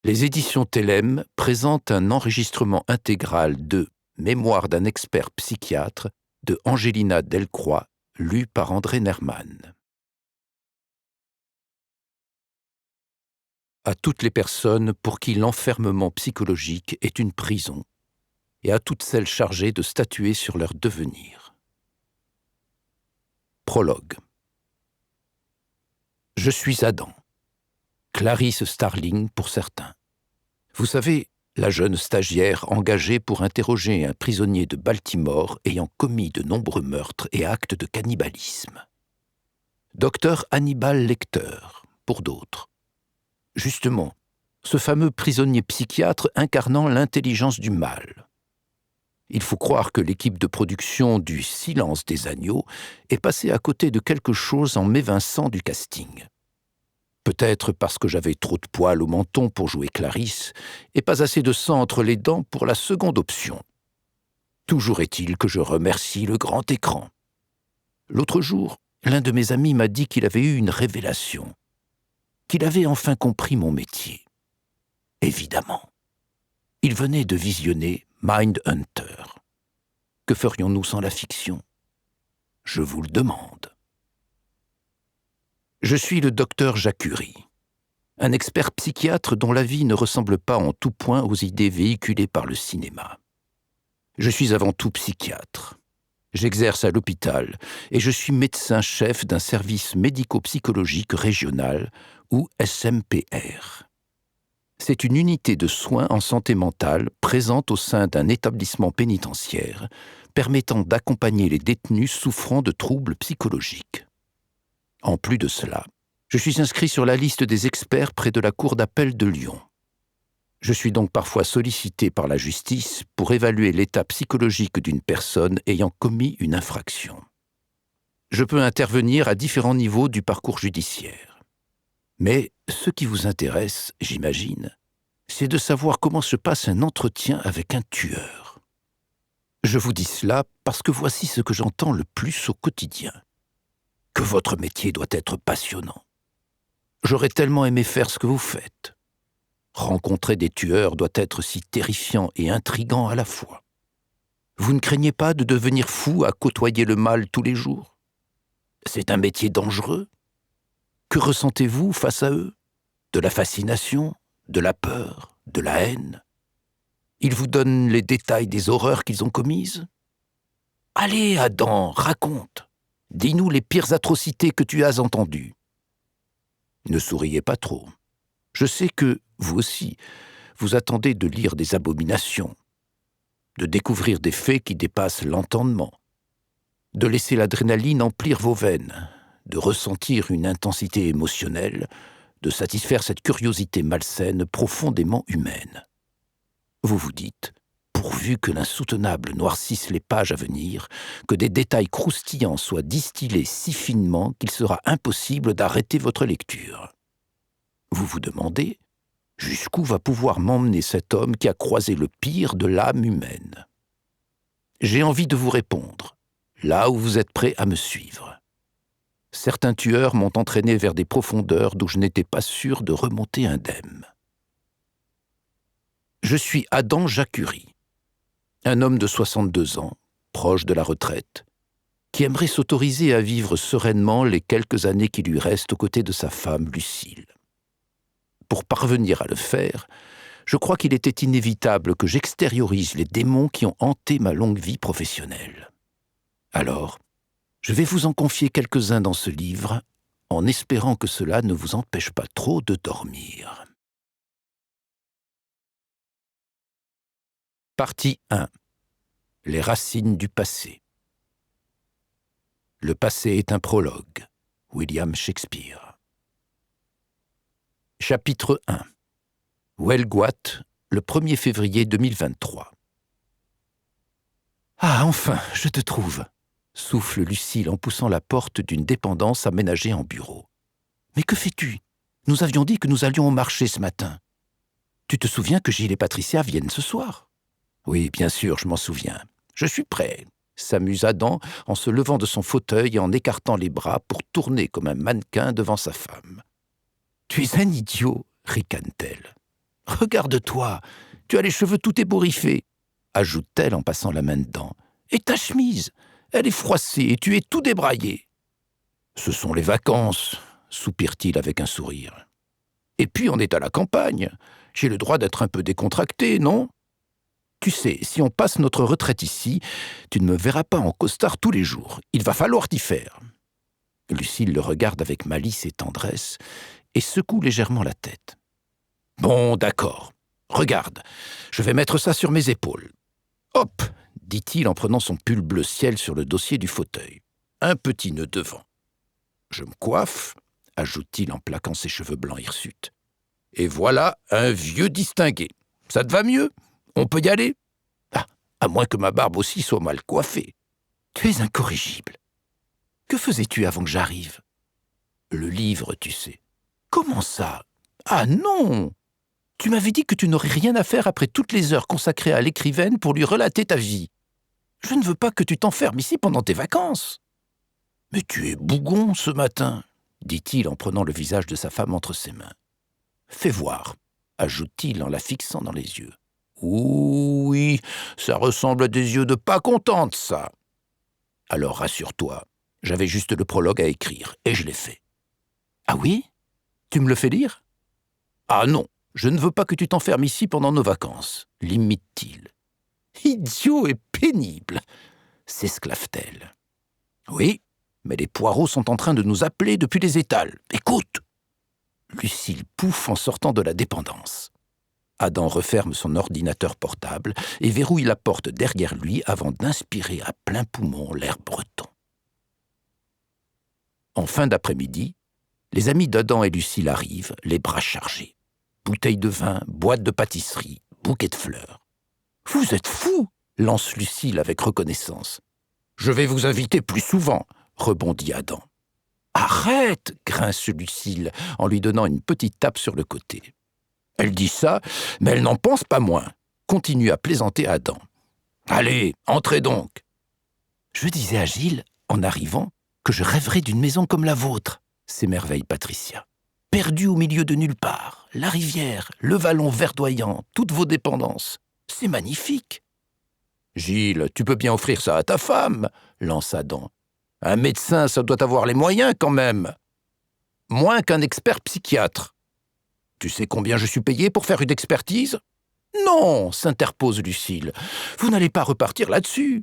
Les éditions Tellem présentent un enregistrement intégral de Mémoire d'un expert psychiatre de Angelina Delcroix, lu par André Nerman. À toutes les personnes pour qui l'enfermement psychologique est une prison, et à toutes celles chargées de statuer sur leur devenir. Prologue. Je suis Adam. Clarice Starling pour certains. Vous savez, la jeune stagiaire engagée pour interroger un prisonnier de Baltimore ayant commis de nombreux meurtres et actes de cannibalisme. Docteur Hannibal Lecter, pour d'autres. Justement, ce fameux prisonnier psychiatre incarnant l'intelligence du mal. Il faut croire que l'équipe de production du Silence des agneaux est passée à côté de quelque chose en m'évinçant du casting. Peut-être parce que j'avais trop de poils au menton pour jouer Clarisse et pas assez de sang entre les dents pour la seconde option. Toujours est-il que je remercie le grand écran. L'autre jour, l'un de mes amis m'a dit qu'il avait eu une révélation, qu'il avait enfin compris mon métier. Évidemment. Il venait de visionner Mindhunter. Que ferions-nous sans la fiction? Je vous le demande. Je suis le docteur Jacuri, un expert psychiatre dont la vie ne ressemble pas en tout point aux idées véhiculées par le cinéma. Je suis avant tout psychiatre. J'exerce à l'hôpital et je suis médecin-chef d'un service médico-psychologique régional, ou SMPR. C'est une unité de soins en santé mentale présente au sein d'un établissement pénitentiaire permettant d'accompagner les détenus souffrant de troubles psychologiques. En plus de cela, je suis inscrit sur la liste des experts près de la Cour d'appel de Lyon. Je suis donc parfois sollicité par la justice pour évaluer l'état psychologique d'une personne ayant commis une infraction. Je peux intervenir à différents niveaux du parcours judiciaire. Mais ce qui vous intéresse, j'imagine, c'est de savoir comment se passe un entretien avec un tueur. Je vous dis cela parce que voici ce que j'entends le plus au quotidien. Que votre métier doit être passionnant. J'aurais tellement aimé faire ce que vous faites. Rencontrer des tueurs doit être si terrifiant et intriguant à la fois. Vous ne craignez pas de devenir fou à côtoyer le mal tous les jours? C'est un métier dangereux. Que ressentez-vous face à eux? De la fascination, de la peur, de la haine? Ils vous donnent les détails des horreurs qu'ils ont commises? Allez, Adam, raconte. Dis-nous les pires atrocités que tu as entendues. Ne souriez pas trop. Je sais que, vous aussi, vous attendez de lire des abominations, de découvrir des faits qui dépassent l'entendement, de laisser l'adrénaline emplir vos veines, de ressentir une intensité émotionnelle, de satisfaire cette curiosité malsaine profondément humaine. Vous vous dites, pourvu que l'insoutenable noircisse les pages à venir, que des détails croustillants soient distillés si finement qu'il sera impossible d'arrêter votre lecture. Vous vous demandez, jusqu'où va pouvoir m'emmener cet homme qui a croisé le pire de l'âme humaine? J'ai envie de vous répondre, là où vous êtes prêt à me suivre. Certains tueurs m'ont entraîné vers des profondeurs d'où je n'étais pas sûr de remonter indemne. Je suis Adam Jacuri, un homme de 62 ans, proche de la retraite, qui aimerait s'autoriser à vivre sereinement les quelques années qui lui restent aux côtés de sa femme Lucille. Pour parvenir à le faire, je crois qu'il était inévitable que j'extériorise les démons qui ont hanté ma longue vie professionnelle. Alors, je vais vous en confier quelques-uns dans ce livre, en espérant que cela ne vous empêche pas trop de dormir. Partie 1. Les racines du passé. Le passé est un prologue. William Shakespeare. Chapitre 1. Wellgoat, le 1er février 2023. Ah, enfin, je te trouve, souffle Lucille en poussant la porte d'une dépendance aménagée en bureau. Mais que fais-tu? Nous avions dit que nous allions au marché ce matin. Tu te souviens que Gilles et Patricia viennent ce soir? Oui, bien sûr, je m'en souviens. Je suis prêt, s'amuse Adam en se levant de son fauteuil et en écartant les bras pour tourner comme un mannequin devant sa femme. Tu es un idiot, ricane-t-elle. Regarde-toi, tu as les cheveux tout ébouriffés, ajoute-t-elle en passant la main dedans. Et ta chemise, elle est froissée et tu es tout débraillé. Ce sont les vacances, soupire-t-il avec un sourire. Et puis on est à la campagne. J'ai le droit d'être un peu décontracté, non? Tu sais, si on passe notre retraite ici, tu ne me verras pas en costard tous les jours. Il va falloir t'y faire. Lucille le regarde avec malice et tendresse et secoue légèrement la tête. Bon, d'accord. Regarde, je vais mettre ça sur mes épaules. Hop, dit-il en prenant son pull bleu ciel sur le dossier du fauteuil. Un petit nœud devant. Je me coiffe, ajoute-t-il en plaquant ses cheveux blancs hirsutes. Et voilà un vieux distingué. Ça te va mieux? On peut y aller? Ah, à moins que ma barbe aussi soit mal coiffée. Tu es incorrigible. Que faisais-tu avant que j'arrive? Le livre, tu sais. Comment ça? Ah non! Tu m'avais dit que tu n'aurais rien à faire après toutes les heures consacrées à l'écrivaine pour lui relater ta vie. Je ne veux pas que tu t'enfermes ici pendant tes vacances. Mais tu es bougon ce matin, dit-il en prenant le visage de sa femme entre ses mains. Fais voir, ajoute-t-il en la fixant dans les yeux. Oui, ça ressemble à des yeux de pas contente, ça. Alors rassure-toi, j'avais juste le prologue à écrire, et je l'ai fait. Ah oui? Tu me le fais lire? Ah non, je ne veux pas que tu t'enfermes ici pendant nos vacances, limite-t-il. Idiot et pénible, s'esclave-t-elle. Oui, mais les poireaux sont en train de nous appeler depuis les étals. Écoute! Lucille pouffe en sortant de la dépendance. Adam referme son ordinateur portable et verrouille la porte derrière lui avant d'inspirer à plein poumon l'air breton. En fin d'après-midi, les amis d'Adam et Lucille arrivent, les bras chargés. Bouteilles de vin, boîtes de pâtisserie, bouquets de fleurs. « Vous êtes fous !» lance Lucille avec reconnaissance. « Je vais vous inviter plus souvent !» rebondit Adam. « Arrête !» grince Lucille en lui donnant une petite tape sur le côté. Elle dit ça, mais elle n'en pense pas moins. Continue à plaisanter Adam. « Allez, entrez donc !» Je disais à Gilles, en arrivant, que je rêverais d'une maison comme la vôtre, s'émerveille Patricia. Perdue au milieu de nulle part, la rivière, le vallon verdoyant, toutes vos dépendances. C'est magnifique. Gilles, tu peux bien offrir ça à ta femme, lance Adam. Un médecin, ça doit avoir les moyens quand même. Moins qu'un expert psychiatre. Tu sais combien je suis payé pour faire une expertise? Non, s'interpose Lucille. Vous n'allez pas repartir là-dessus.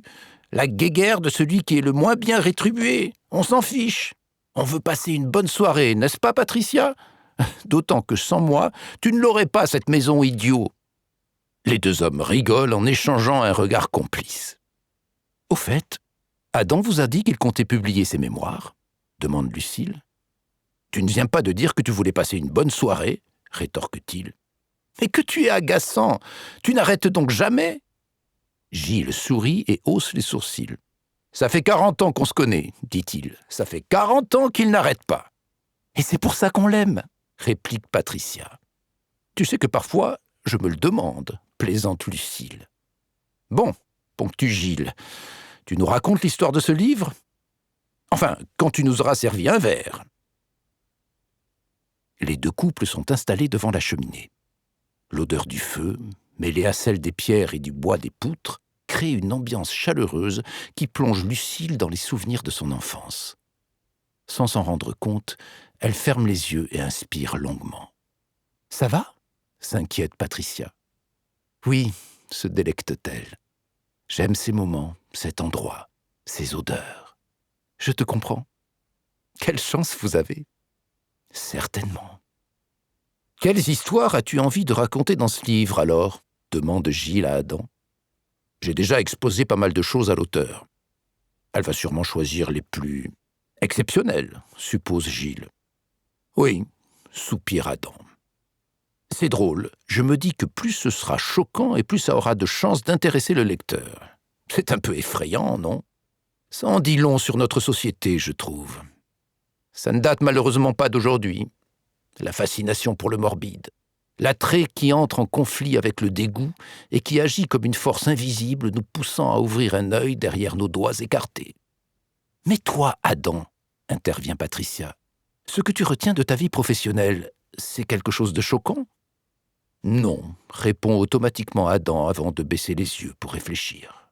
La guéguerre de celui qui est le moins bien rétribué. On s'en fiche. On veut passer une bonne soirée, n'est-ce pas, Patricia? D'autant que sans moi, tu ne l'aurais pas, cette maison, idiot. Les deux hommes rigolent en échangeant un regard complice. Au fait, Adam vous a dit qu'il comptait publier ses mémoires? Demande Lucille. Tu ne viens pas de dire que tu voulais passer une bonne soirée? Rétorque-t-il. Mais que tu es agaçant! Tu n'arrêtes donc jamais? Gilles sourit et hausse les sourcils. Ça fait 40 ans qu'on se connaît, dit-il. Ça fait 40 ans qu'il n'arrête pas. Et c'est pour ça qu'on l'aime, réplique Patricia. Tu sais que parfois, je me le demande, plaisante Lucille. Bon, ponctue Gilles, tu nous racontes l'histoire de ce livre? Enfin, quand tu nous auras servi un verre. Les deux couples sont installés devant la cheminée. L'odeur du feu, mêlée à celle des pierres et du bois des poutres, crée une ambiance chaleureuse qui plonge Lucille dans les souvenirs de son enfance. Sans s'en rendre compte, elle ferme les yeux et inspire longuement. « Ça va ?» s'inquiète Patricia. « Oui, » se délecte-t-elle. « J'aime ces moments, cet endroit, ces odeurs. Je te comprends. Quelle chance vous avez !»« Certainement. » « Quelles histoires as-tu envie de raconter dans ce livre, alors ?» demande Gilles à Adam. « J'ai déjà exposé pas mal de choses à l'auteur. Elle va sûrement choisir les plus exceptionnelles, suppose Gilles. »« Oui, » soupire Adam. « C'est drôle, je me dis que plus ce sera choquant et plus ça aura de chances d'intéresser le lecteur. C'est un peu effrayant, non? Ça en dit long sur notre société, je trouve. Ça ne date malheureusement pas d'aujourd'hui. La fascination pour le morbide, l'attrait qui entre en conflit avec le dégoût et qui agit comme une force invisible nous poussant à ouvrir un œil derrière nos doigts écartés. « Mais toi, Adam, intervient Patricia, ce que tu retiens de ta vie professionnelle, c'est quelque chose de choquant? » Non, répond automatiquement Adam avant de baisser les yeux pour réfléchir.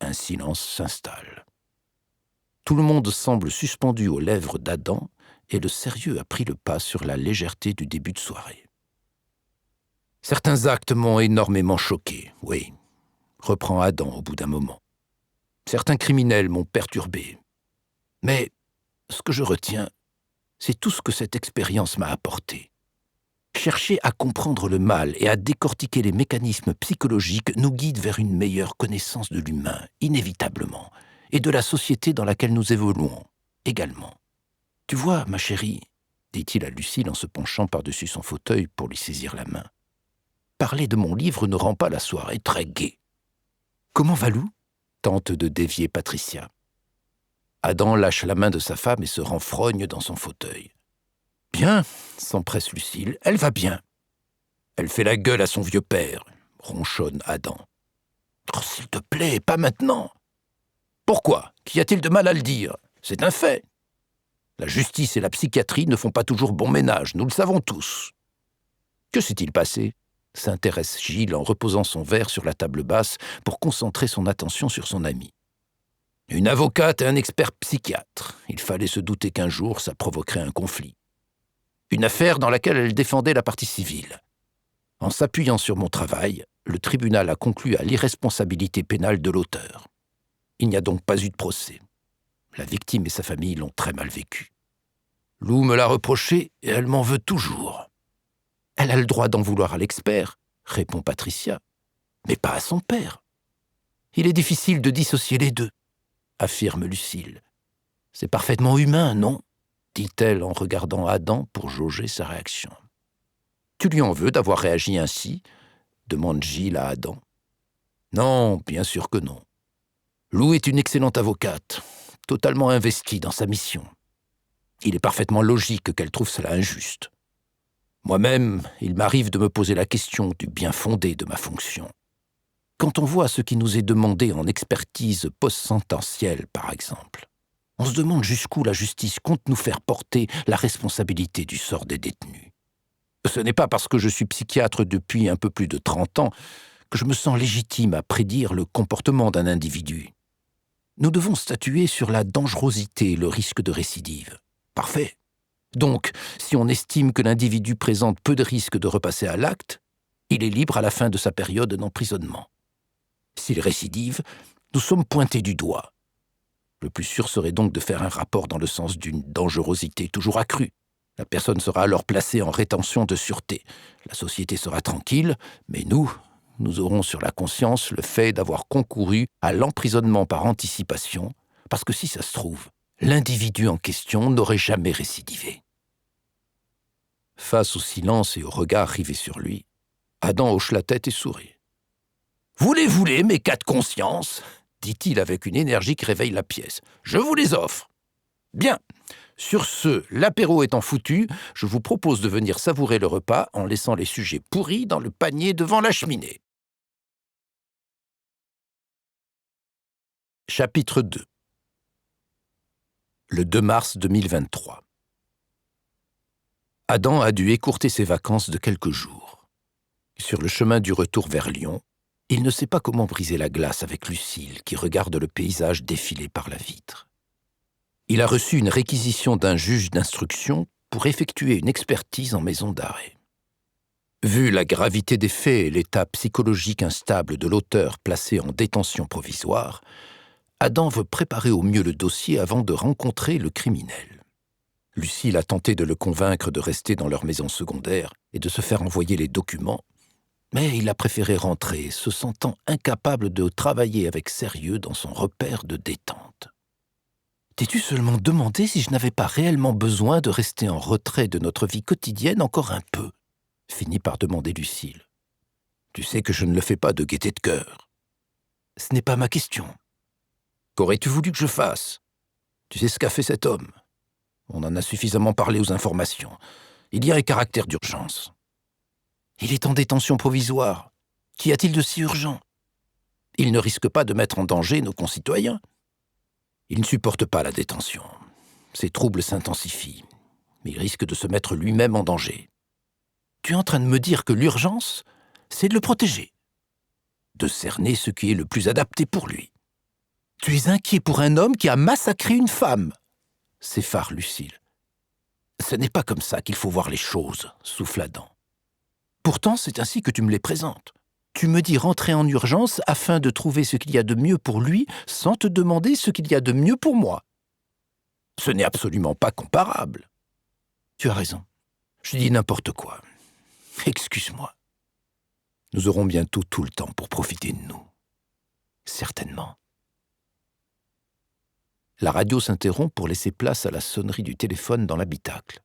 Un silence s'installe. Tout le monde semble suspendu aux lèvres d'Adam et le sérieux a pris le pas sur la légèreté du début de soirée. Certains actes m'ont énormément choqué, oui, reprend Adam au bout d'un moment. Certains criminels m'ont perturbé. Mais ce que je retiens, c'est tout ce que cette expérience m'a apporté. Chercher à comprendre le mal et à décortiquer les mécanismes psychologiques nous guide vers une meilleure connaissance de l'humain, inévitablement, et de la société dans laquelle nous évoluons, également. Tu vois, ma chérie, dit-il à Lucille en se penchant par-dessus son fauteuil pour lui saisir la main, parler de mon livre ne rend pas la soirée très gaie. Comment va Lou ? Tente de dévier Patricia. Adam lâche la main de sa femme et se renfrogne dans son fauteuil. Bien, s'empresse Lucille, elle va bien. Elle fait la gueule à son vieux père, ronchonne Adam. Oh, s'il te plaît, pas maintenant. Pourquoi ? Qu'y a-t-il de mal à le dire ? C'est un fait. La justice et la psychiatrie ne font pas toujours bon ménage, nous le savons tous. Que s'est-il passé ? S'intéresse Gilles en reposant son verre sur la table basse pour concentrer son attention sur son ami. Une avocate et un expert psychiatre. Il fallait se douter qu'un jour ça provoquerait un conflit. Une affaire dans laquelle elle défendait la partie civile. En s'appuyant sur mon travail, le tribunal a conclu à l'irresponsabilité pénale de l'auteur. Il n'y a donc pas eu de procès. La victime et sa famille l'ont très mal vécu. Lou me l'a reproché et elle m'en veut toujours. Elle a le droit d'en vouloir à l'expert, répond Patricia, mais pas à son père. Il est difficile de dissocier les deux, affirme Lucille. C'est parfaitement humain, non ? Dit-elle en regardant Adam pour jauger sa réaction. Tu lui en veux d'avoir réagi ainsi ? Demande Gilles à Adam. Non, bien sûr que non. Lou est une excellente avocate, totalement investie dans sa mission. Il est parfaitement logique qu'elle trouve cela injuste. Moi-même, il m'arrive de me poser la question du bien fondé de ma fonction. Quand on voit ce qui nous est demandé en expertise post-sententielle, par exemple, on se demande jusqu'où la justice compte nous faire porter la responsabilité du sort des détenus. Ce n'est pas parce que je suis psychiatre depuis un peu plus de 30 ans que je me sens légitime à prédire le comportement d'un individu. Nous devons statuer sur la dangerosité et le risque de récidive. Parfait. Donc, si on estime que l'individu présente peu de risques de repasser à l'acte, il est libre à la fin de sa période d'emprisonnement. S'il récidive, nous sommes pointés du doigt. Le plus sûr serait donc de faire un rapport dans le sens d'une dangerosité toujours accrue. La personne sera alors placée en rétention de sûreté. La société sera tranquille, mais nous aurons sur la conscience le fait d'avoir concouru à l'emprisonnement par anticipation, parce que si ça se trouve, l'individu en question n'aurait jamais récidivé. Face au silence et au regard rivé sur lui, Adam hoche la tête et sourit. « Vous les voulez, mes cas de conscience ?» dit-il avec une énergie qui réveille la pièce. « Je vous les offre. Bien. Sur ce, l'apéro étant foutu, je vous propose de venir savourer le repas en laissant les sujets pourris dans le panier devant la cheminée. » Chapitre 2. Le 2 mars 2023. Adam a dû écourter ses vacances de quelques jours. Sur le chemin du retour vers Lyon, il ne sait pas comment briser la glace avec Lucille qui regarde le paysage défiler par la vitre. Il a reçu une réquisition d'un juge d'instruction pour effectuer une expertise en maison d'arrêt. Vu la gravité des faits et l'état psychologique instable de l'auteur placé en détention provisoire, Adam veut préparer au mieux le dossier avant de rencontrer le criminel. Lucille a tenté de le convaincre de rester dans leur maison secondaire et de se faire envoyer les documents, mais il a préféré rentrer, se sentant incapable de travailler avec sérieux dans son repère de détente. « T'es-tu seulement demandé si je n'avais pas réellement besoin de rester en retrait de notre vie quotidienne encore un peu ?» finit par demander Lucille. « Tu sais que je ne le fais pas de gaieté de cœur. »« Ce n'est pas ma question. » « Qu'aurais-tu voulu que je fasse ? Tu sais ce qu'a fait cet homme. On en a suffisamment parlé aux informations. Il y a un caractère d'urgence. Il est en détention provisoire. Qu'y a-t-il de si urgent ? Il ne risque pas de mettre en danger nos concitoyens. Il ne supporte pas la détention. Ses troubles s'intensifient. Mais il risque de se mettre lui-même en danger. Tu es en train de me dire que l'urgence, c'est de le protéger, de cerner ce qui est le plus adapté pour lui. Tu es inquiet pour un homme qui a massacré une femme, s'effare Lucille. Ce n'est pas comme ça qu'il faut voir les choses, souffle Adam. Pourtant, c'est ainsi que tu me les présentes. Tu me dis rentrer en urgence afin de trouver ce qu'il y a de mieux pour lui sans te demander ce qu'il y a de mieux pour moi. Ce n'est absolument pas comparable. Tu as raison. Je dis n'importe quoi. Excuse-moi. Nous aurons bientôt tout le temps pour profiter de nous. Certainement. La radio s'interrompt pour laisser place à la sonnerie du téléphone dans l'habitacle.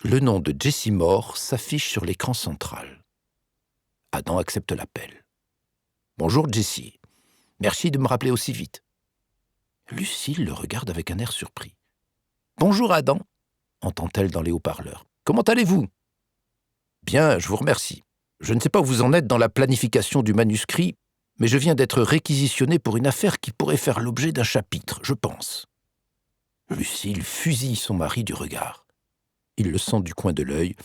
Le nom de Jessie Moore s'affiche sur l'écran central. Adam accepte l'appel. « Bonjour Jessie. Merci de me rappeler aussi vite. » Lucille le regarde avec un air surpris. « Bonjour Adam, » entend-elle dans les haut-parleurs. « Comment allez-vous ?»« Bien, je vous remercie. Je ne sais pas où vous en êtes dans la planification du manuscrit, mais je viens d'être réquisitionné pour une affaire qui pourrait faire l'objet d'un chapitre, je pense. » Lucille fusille son mari du regard. Il le sent du coin de l'œil,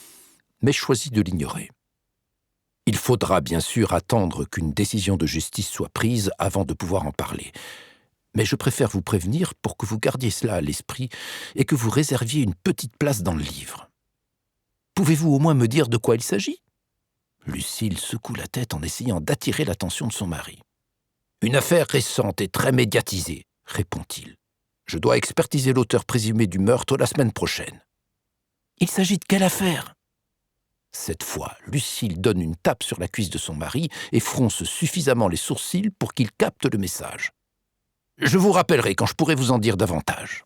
mais choisit de l'ignorer. Il faudra bien sûr attendre qu'une décision de justice soit prise avant de pouvoir en parler. Mais je préfère vous prévenir pour que vous gardiez cela à l'esprit et que vous réserviez une petite place dans le livre. Pouvez-vous au moins me dire de quoi il s'agit ? Lucille secoue la tête en essayant d'attirer l'attention de son mari. « Une affaire récente et très médiatisée, » répond-il. « Je dois expertiser l'auteur présumé du meurtre la semaine prochaine. »« Il s'agit de quelle affaire ?» Cette fois, Lucille donne une tape sur la cuisse de son mari et fronce suffisamment les sourcils pour qu'il capte le message. « Je vous rappellerai quand je pourrai vous en dire davantage. »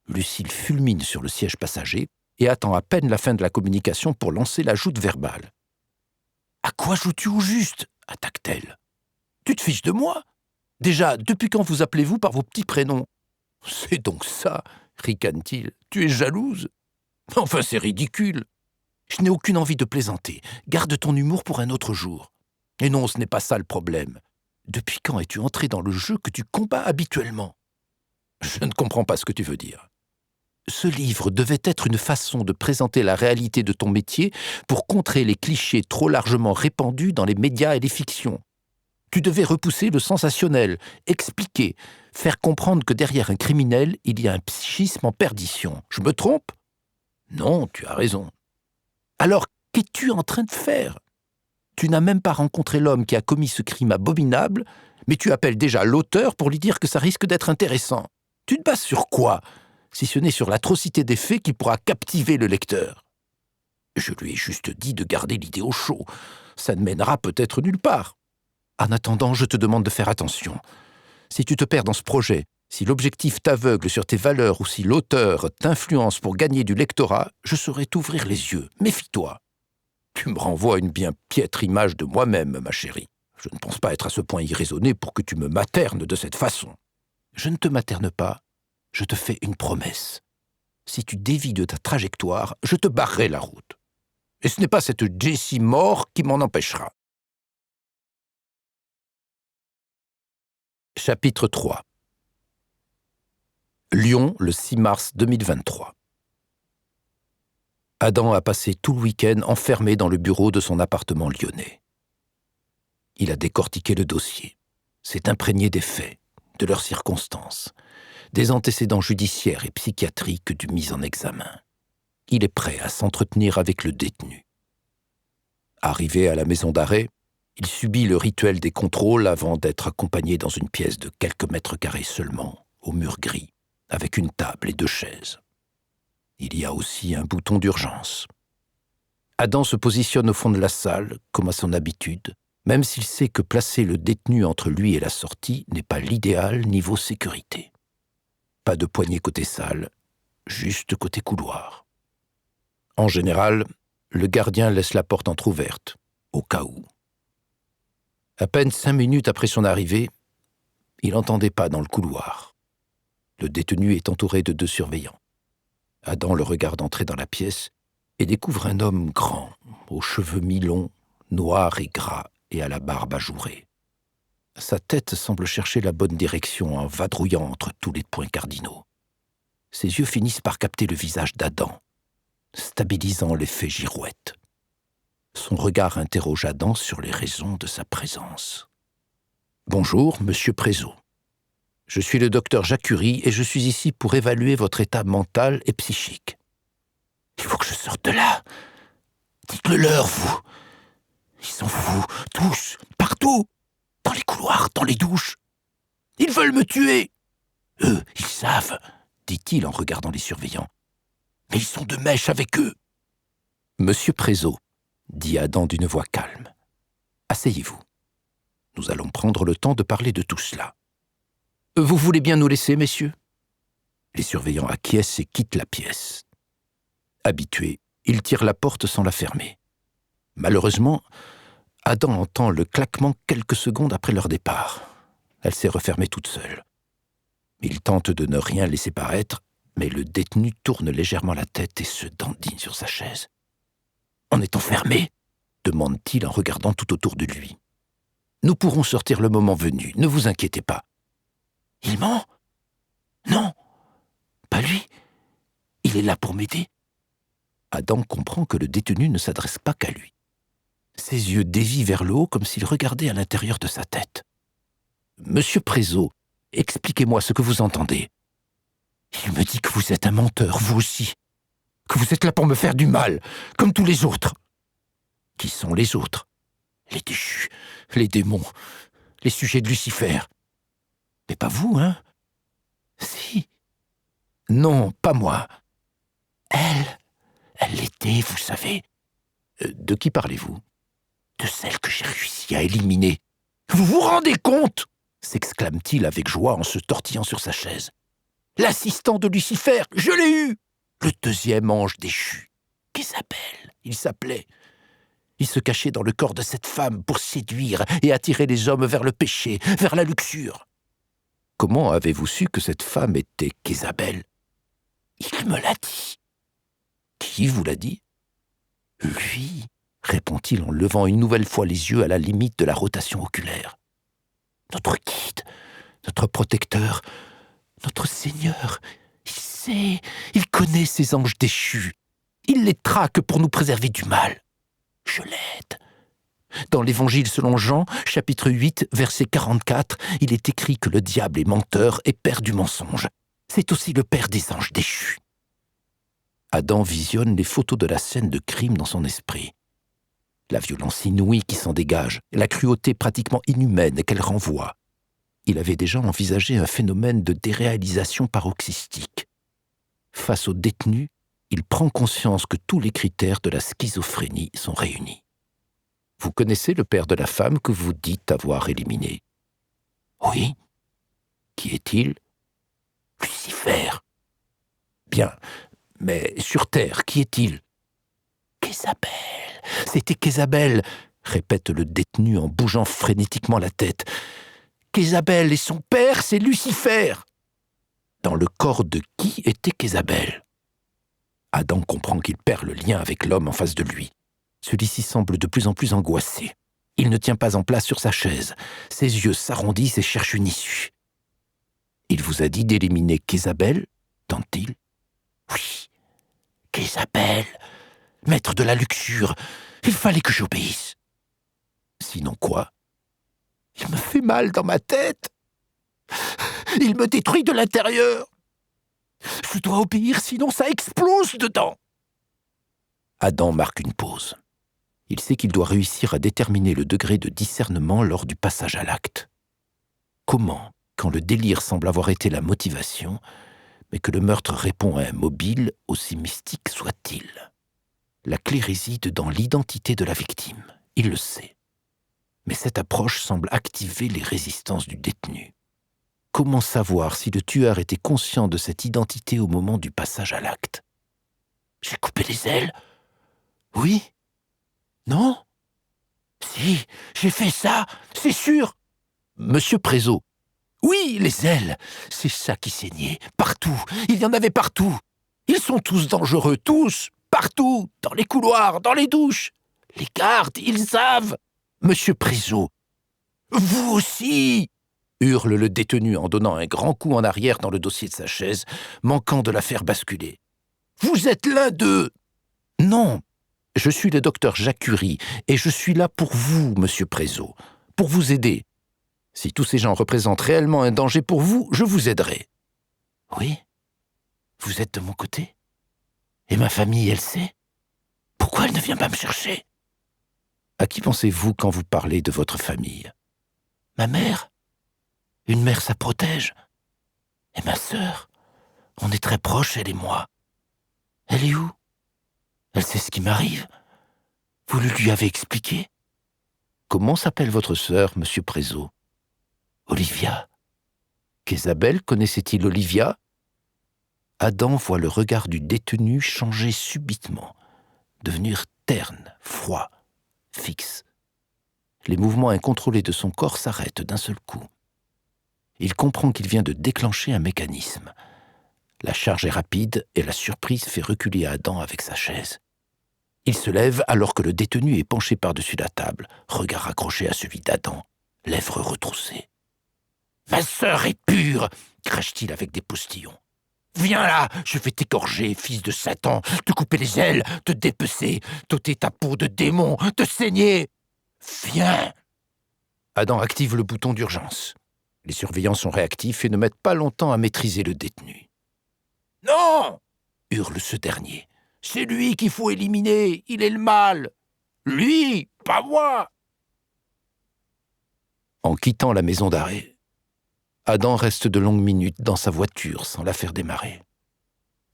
Lucille fulmine sur le siège passager et attend à peine la fin de la communication pour lancer la joute verbale. « À quoi joues-tu au juste ?» attaque-t-elle. « Tu te fiches de moi ? Déjà, depuis quand vous appelez-vous par vos petits prénoms ?»« C'est donc ça !» ricane-t-il. « Tu es jalouse ? Enfin, c'est ridicule. Je n'ai aucune envie de plaisanter. Garde ton humour pour un autre jour. Et non, ce n'est pas ça le problème. Depuis quand es-tu entré dans le jeu que tu combats habituellement ? Je ne comprends pas ce que tu veux dire. Ce livre devait être une façon de présenter la réalité de ton métier pour contrer les clichés trop largement répandus dans les médias et les fictions. Tu devais repousser le sensationnel, expliquer, faire comprendre que derrière un criminel, il y a un psychisme en perdition. Je me trompe ? Non, tu as raison. Alors, qu'es-tu en train de faire ? Tu n'as même pas rencontré l'homme qui a commis ce crime abominable, mais tu appelles déjà l'auteur pour lui dire que ça risque d'être intéressant. Tu te bases sur quoi ? Si ce n'est sur l'atrocité des faits qui pourra captiver le lecteur. Je lui ai juste dit de garder l'idée au chaud. Ça ne mènera peut-être nulle part. En attendant, je te demande de faire attention. Si tu te perds dans ce projet, si l'objectif t'aveugle sur tes valeurs ou si l'auteur t'influence pour gagner du lectorat, je saurai t'ouvrir les yeux. Méfie-toi. Tu me renvoies une bien piètre image de moi-même, ma chérie. Je ne pense pas être à ce point irraisonné pour que tu me maternes de cette façon. Je ne te materne pas. Je te fais une promesse. Si tu dévies de ta trajectoire, je te barrerai la route. Et ce n'est pas cette Jessie Moore qui m'en empêchera. Chapitre 3. Lyon, le 6 mars 2023. Adam a passé tout le week-end enfermé dans le bureau de son appartement lyonnais. Il a décortiqué le dossier, s'est imprégné des faits, de leurs circonstances, des antécédents judiciaires et psychiatriques du mis en examen. Il est prêt à s'entretenir avec le détenu. Arrivé à la maison d'arrêt, il subit le rituel des contrôles avant d'être accompagné dans une pièce de quelques mètres carrés seulement, au mur gris, avec une table et 2 chaises. Il y a aussi un bouton d'urgence. Adam se positionne au fond de la salle, comme à son habitude, même s'il sait que placer le détenu entre lui et la sortie n'est pas l'idéal niveau sécurité. Pas de poignée côté salle, juste côté couloir. En général, le gardien laisse la porte entr'ouverte, au cas où. À peine 5 minutes après son arrivée, il n'entendait pas dans le couloir. Le détenu est entouré de 2 surveillants. Adam le regarde entrer dans la pièce et découvre un homme grand, aux cheveux mi-longs, noirs et gras et à la barbe ajourée. Sa tête semble chercher la bonne direction en vadrouillant entre tous les points cardinaux. Ses yeux finissent par capter le visage d'Adam. stabilisant l'effet girouette. Son regard interroge Adam sur les raisons de sa présence. « Bonjour, monsieur Prézo. Je suis le docteur Jacuri et je suis ici pour évaluer votre état mental et psychique. »« Il faut que je sorte de là. Dites-le leur, vous. Ils s'en foutent, tous, partout, dans les couloirs, dans les douches. Ils veulent me tuer. Eux, ils savent, dit-il en regardant les surveillants. Mais ils sont de mèche avec eux. »« Monsieur Prézo, dit Adam d'une voix calme, asseyez-vous. Nous allons prendre le temps de parler de tout cela. Vous voulez bien nous laisser, messieurs ?» Les surveillants acquiescent et quittent la pièce. Habitué, il tire la porte sans la fermer. Malheureusement, Adam entend le claquement quelques secondes après leur départ. Elle s'est refermée toute seule. Il tente de ne rien laisser paraître, mais le détenu tourne légèrement la tête et se dandine sur sa chaise. « En est enfermé ?» demande-t-il en regardant tout autour de lui. « Nous pourrons sortir le moment venu, ne vous inquiétez pas. »« Il ment ? Non, pas lui. Il est là pour m'aider. » Adam comprend que le détenu ne s'adresse pas qu'à lui. Ses yeux dévient vers le haut comme s'il regardait à l'intérieur de sa tête. « Monsieur Prézo, expliquez-moi ce que vous entendez. Il me dit que vous êtes un menteur, vous aussi. Que vous êtes là pour me faire du mal, comme tous les autres. » « Qui sont les autres ? Les déchus, les démons, les sujets de Lucifer. Mais pas vous, hein ? Si. Non, pas moi. Elle l'était, vous savez. De qui parlez-vous ? De celle que j'ai réussi à éliminer. Vous vous rendez compte ? S'exclame-t-il avec joie en se tortillant sur sa chaise. L'assistant de Lucifer, je l'ai eu ! Le deuxième ange déchu. Qu'Isabelle, il s'appelait. Il se cachait dans le corps de cette femme pour séduire et attirer les hommes vers le péché, vers la luxure. Comment avez-vous su que cette femme était qu'Isabelle ? Il me l'a dit. Qui vous l'a dit ? Lui, répond-il en levant une nouvelle fois les yeux à la limite de la rotation oculaire. Notre guide, notre protecteur, notre Seigneur, il sait, il connaît ces anges déchus. Il les traque pour nous préserver du mal. Je l'aide. Dans l'Évangile selon Jean, chapitre 8, verset 44, il est écrit que le diable est menteur et père du mensonge. C'est aussi le père des anges déchus. Adam visionne les photos de la scène de crime dans son esprit. La violence inouïe qui s'en dégage, la cruauté pratiquement inhumaine qu'elle renvoie. Il avait déjà envisagé un phénomène de déréalisation paroxystique. Face au détenu, il prend conscience que tous les critères de la schizophrénie sont réunis. Vous connaissez le père de la femme que vous dites avoir éliminé ? Oui. Qui est-il ? Lucifer. Bien, mais sur Terre, qui est-il ? Qu'Isabelle. C'était qu'Isabelle, répète le détenu en bougeant frénétiquement la tête. Qu'Isabelle et son père, c'est Lucifer. Dans le corps de qui était qu'Isabelle ? Adam comprend qu'il perd le lien avec l'homme en face de lui. Celui-ci semble de plus en plus angoissé. Il ne tient pas en place sur sa chaise. Ses yeux s'arrondissent et cherchent une issue. « Il vous a dit d'éliminer qu'Isabelle ?» tente-t-il. « Oui, qu'Isabelle, maître de la luxure. Il fallait que j'obéisse. »« Sinon quoi ? » ?»« Il me fait mal dans ma tête. Il me détruit de l'intérieur. Je dois obéir, sinon ça explose dedans. » Adam marque une pause. Il sait qu'il doit réussir à déterminer le degré de discernement lors du passage à l'acte. Comment, quand le délire semble avoir été la motivation, mais que le meurtre répond à un mobile, aussi mystique soit-il ? La clé réside dans l'identité de la victime, il le sait. Mais cette approche semble activer les résistances du détenu. Comment savoir si le tueur était conscient de cette identité au moment du passage à l'acte ? J'ai coupé les ailes ? Oui ? Non ? Si, j'ai fait ça, c'est sûr. Monsieur Prézo. Oui, les ailes, c'est ça qui saignait, partout, il y en avait partout. Ils sont tous dangereux, tous, partout, dans les couloirs, dans les douches. Les gardes, ils savent. Monsieur Prézo. Vous aussi ! Hurle le détenu en donnant un grand coup en arrière dans le dossier de sa chaise, manquant de la faire basculer. Vous êtes l'un d'eux. Non, je suis le docteur Jacuri, et je suis là pour vous, monsieur Prézeau, pour vous aider. Si tous ces gens représentent réellement un danger pour vous, je vous aiderai. Oui? Vous êtes de mon côté? Et ma famille, elle sait? Pourquoi elle ne vient pas me chercher? À qui pensez-vous quand vous parlez de votre famille? Ma mère? Une mère, ça protège. Et ma sœur? On est très proches, elle et moi. Elle est où? Elle sait ce qui m'arrive. Vous le lui avez expliqué? Comment s'appelle votre sœur, monsieur Prézeau? Olivia. Qu'Isabelle connaissait-il Olivia? Adam voit le regard du détenu changer subitement, devenir terne, froid, fixe. Les mouvements incontrôlés de son corps s'arrêtent d'un seul coup. Il comprend qu'il vient de déclencher un mécanisme. La charge est rapide et la surprise fait reculer Adam avec sa chaise. Il se lève alors que le détenu est penché par-dessus la table, regard accroché à celui d'Adam, lèvres retroussées. « Ma sœur est pure !» crache-t-il avec des postillons. « Viens là, je vais t'égorger, fils de Satan, te couper les ailes, te dépecer, t'ôter ta peau de démon, te saigner. Viens !» Adam active le bouton d'urgence. Les surveillants sont réactifs et ne mettent pas longtemps à maîtriser le détenu. « Non !» hurle ce dernier. « C'est lui qu'il faut éliminer, il est le mal. Lui, pas moi !» En quittant la maison d'arrêt, Adam reste de longues minutes dans sa voiture sans la faire démarrer.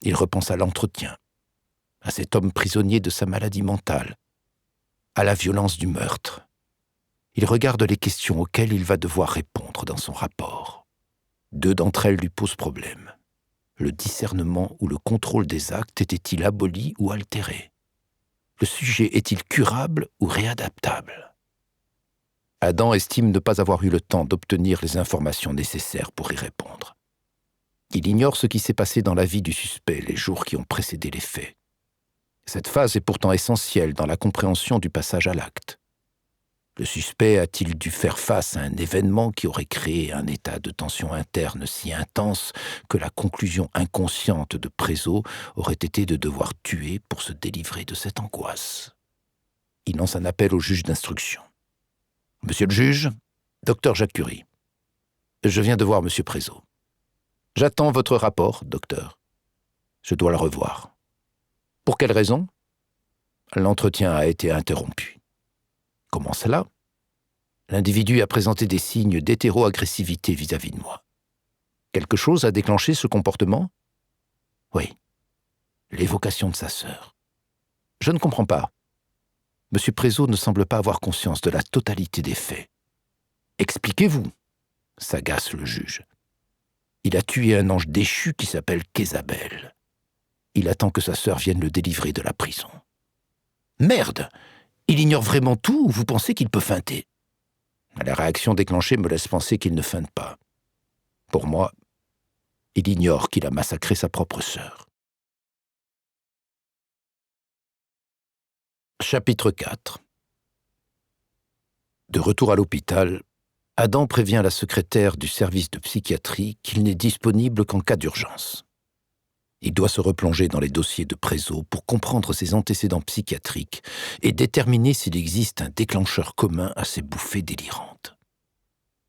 Il repense à l'entretien, à cet homme prisonnier de sa maladie mentale, à la violence du meurtre. Il regarde les questions auxquelles il va devoir répondre dans son rapport. 2 d'entre elles lui posent problème. Le discernement ou le contrôle des actes était-il aboli ou altéré? Le sujet est-il curable ou réadaptable? Adam estime ne pas avoir eu le temps d'obtenir les informations nécessaires pour y répondre. Il ignore ce qui s'est passé dans la vie du suspect les jours qui ont précédé les faits. Cette phase est pourtant essentielle dans la compréhension du passage à l'acte. Le suspect a-t-il dû faire face à un événement qui aurait créé un état de tension interne si intense que la conclusion inconsciente de Prézeau aurait été de devoir tuer pour se délivrer de cette angoisse? Il lance un appel au juge d'instruction. « Monsieur le juge, docteur Jacuri, je viens de voir monsieur Prézeau. J'attends votre rapport, docteur. Je dois le revoir. Pour quelle raison? L'entretien a été interrompu. Comment cela? L'individu a présenté des signes d'hétéro-agressivité vis-à-vis de moi. Quelque chose a déclenché ce comportement? Oui, l'évocation de sa sœur. Je ne comprends pas. Monsieur Prézeau ne semble pas avoir conscience de la totalité des faits. Expliquez-vous, s'agace le juge. Il a tué un ange déchu qui s'appelle qu'Isabelle. Il attend que sa sœur vienne le délivrer de la prison. Merde! Il ignore vraiment tout ou vous pensez qu'il peut feinter? La réaction déclenchée me laisse penser qu'il ne feinte pas. Pour moi, il ignore qu'il a massacré sa propre sœur. Chapitre 4. De retour à l'hôpital, Adam prévient la secrétaire du service de psychiatrie qu'il n'est disponible qu'en cas d'urgence. Il doit se replonger dans les dossiers de Prézeau pour comprendre ses antécédents psychiatriques et déterminer s'il existe un déclencheur commun à ces bouffées délirantes.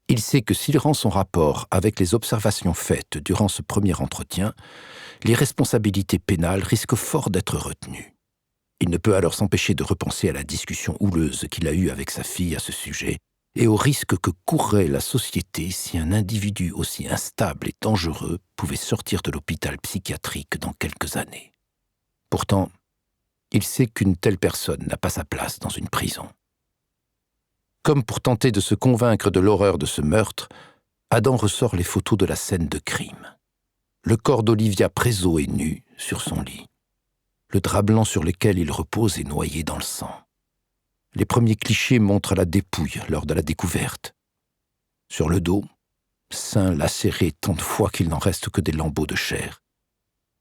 Il sait que s'il rend son rapport avec les observations faites durant ce premier entretien, les responsabilités pénales risquent fort d'être retenues. Il ne peut alors s'empêcher de repenser à la discussion houleuse qu'il a eue avec sa fille à ce sujet et au risque que courrait la société si un individu aussi instable et dangereux pouvait sortir de l'hôpital psychiatrique dans quelques années. Pourtant, il sait qu'une telle personne n'a pas sa place dans une prison. Comme pour tenter de se convaincre de l'horreur de ce meurtre, Adam ressort les photos de la scène de crime. Le corps d'Olivia Prézeau est nu sur son lit. Le drap blanc sur lequel il repose est noyé dans le sang. Les premiers clichés montrent la dépouille lors de la découverte. Sur le dos, sein lacéré tant de fois qu'il n'en reste que des lambeaux de chair.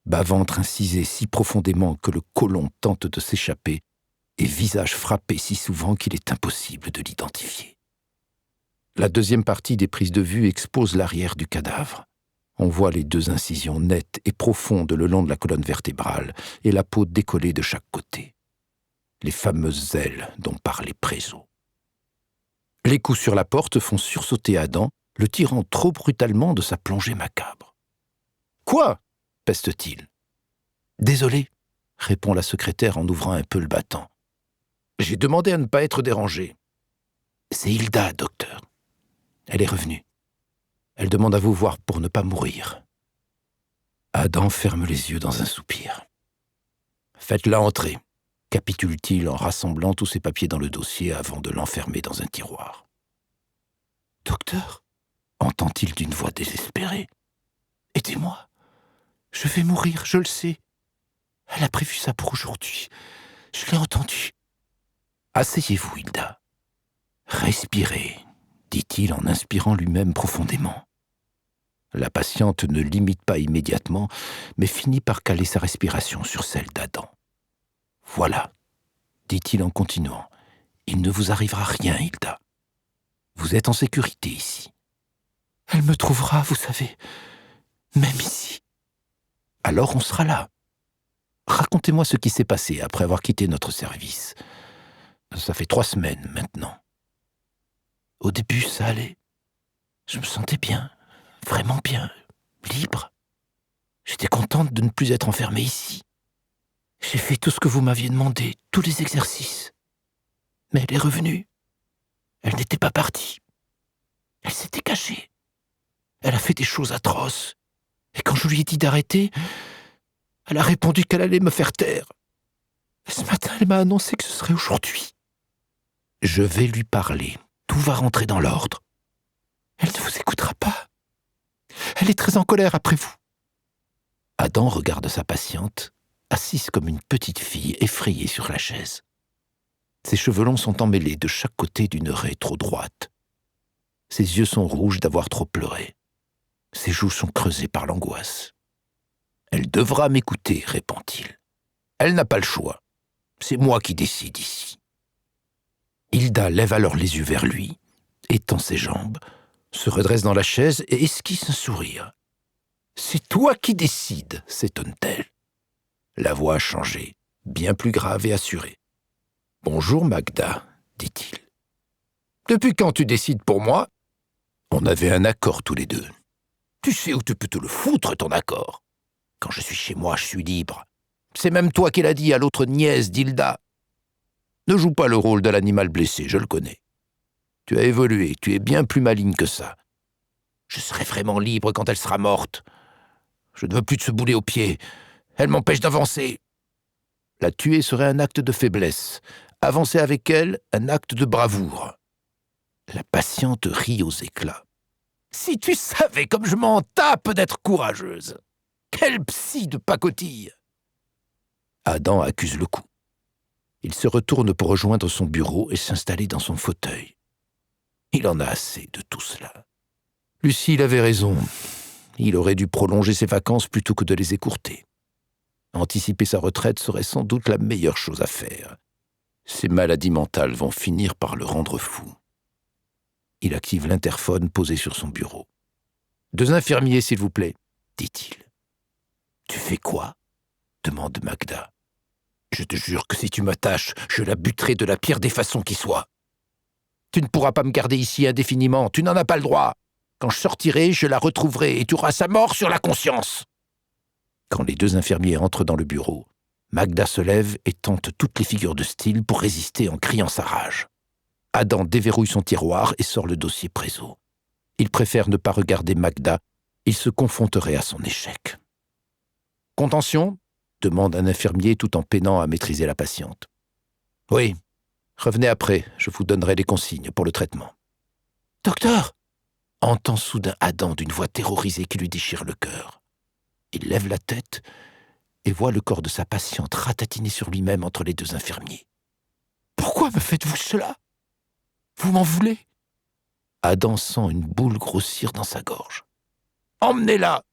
Bas-ventre incisé si profondément que le côlon tente de s'échapper et visage frappé si souvent qu'il est impossible de l'identifier. La deuxième partie des prises de vue expose l'arrière du cadavre. On voit les 2 incisions nettes et profondes le long de la colonne vertébrale et la peau décollée de chaque côté. Les fameuses ailes dont parlait Prézo. Les coups sur la porte font sursauter Adam, le tirant trop brutalement de sa plongée macabre. « Quoi » peste-t-il. « Désolé » répond la secrétaire en ouvrant un peu le battant. « J'ai demandé à ne pas être dérangé. »« C'est Hilda, docteur. Elle est revenue. Elle demande à vous voir pour ne pas mourir. » Adam ferme les yeux dans un soupir. « Faites-la entrer » capitule-t-il en rassemblant tous ses papiers dans le dossier avant de l'enfermer dans un tiroir. « Docteur » entend-il d'une voix désespérée. « Aidez-moi. Je vais mourir, je le sais. Elle a prévu ça pour aujourd'hui. Je l'ai entendu. »« Asseyez-vous, Hilda. Respirez, » dit-il en inspirant lui-même profondément. La patiente ne l'imite pas immédiatement, mais finit par caler sa respiration sur celle d'Adam. « Voilà, » dit-il en continuant, « il ne vous arrivera rien, Hilda. Vous êtes en sécurité ici. Elle me trouvera, vous savez, même ici. Alors on sera là. Racontez-moi ce qui s'est passé après avoir quitté notre service. Ça fait 3 semaines maintenant. » Au début, ça allait. Je me sentais bien, vraiment bien, libre. J'étais contente de ne plus être enfermée ici. J'ai fait tout ce que vous m'aviez demandé, tous les exercices. Mais elle est revenue. Elle n'était pas partie. Elle s'était cachée. Elle a fait des choses atroces. Et quand je lui ai dit d'arrêter, elle a répondu qu'elle allait me faire taire. Et ce matin, elle m'a annoncé que ce serait aujourd'hui. Je vais lui parler. Tout va rentrer dans l'ordre. Elle ne vous écoutera pas. Elle est très en colère après vous. Adam regarde sa patiente, assise comme une petite fille effrayée sur la chaise. Ses cheveux longs sont emmêlés de chaque côté d'une raie trop droite. Ses yeux sont rouges d'avoir trop pleuré. Ses joues sont creusées par l'angoisse. « Elle devra m'écouter, » répond-il. « Elle n'a pas le choix. C'est moi qui décide ici. » Hilda lève alors les yeux vers lui, étend ses jambes, se redresse dans la chaise et esquisse un sourire. « C'est toi qui décides, » s'étonne-t-elle. La voix a changé, bien plus grave et assurée. « Bonjour, Magda, » dit-il. « Depuis quand tu décides pour moi ? On avait un accord tous les deux. Tu sais où tu peux te le foutre, ton accord. Quand je suis chez moi, je suis libre. C'est même toi qui l'as dit à l'autre nièce d'Hilda. Ne joue pas le rôle de l'animal blessé, je le connais. Tu as évolué, tu es bien plus maligne que ça. Je serai vraiment libre quand elle sera morte. Je ne veux plus de ce boulet au pied. Elle m'empêche d'avancer. La tuer serait un acte de faiblesse. Avancer avec elle, un acte de bravoure. » La patiente rit aux éclats. « Si tu savais comme je m'en tape d'être courageuse. Quelle psy de pacotille !» Adam accuse le coup. Il se retourne pour rejoindre son bureau et s'installer dans son fauteuil. Il en a assez de tout cela. Lucille avait raison. Il aurait dû prolonger ses vacances plutôt que de les écourter. Anticiper sa retraite serait sans doute la meilleure chose à faire. Ses maladies mentales vont finir par le rendre fou. Il active l'interphone posé sur son bureau. « 2 infirmiers, s'il vous plaît, » dit-il. « Tu fais quoi ?» demande Magda. « Je te jure que si tu m'attaches, je la buterai de la pire des façons qui soit. Tu ne pourras pas me garder ici indéfiniment, tu n'en as pas le droit. Quand je sortirai, je la retrouverai et tu auras sa mort sur la conscience. » Quand les 2 infirmiers entrent dans le bureau, Magda se lève et tente toutes les figures de style pour résister en criant sa rage. Adam déverrouille son tiroir et sort le dossier Prézo. Il préfère ne pas regarder Magda, il se confronterait à son échec. « Contention ?» demande un infirmier tout en peinant à maîtriser la patiente. « Oui, revenez après, je vous donnerai les consignes pour le traitement. »« Docteur !» entend soudain Adam d'une voix terrorisée qui lui déchire le cœur. Il lève la tête et voit le corps de sa patiente ratatiné sur lui-même entre les 2 infirmiers. « Pourquoi me faites-vous cela ? Vous m'en voulez ?» Adam sent une boule grossir dans sa gorge. « Emmenez-la !»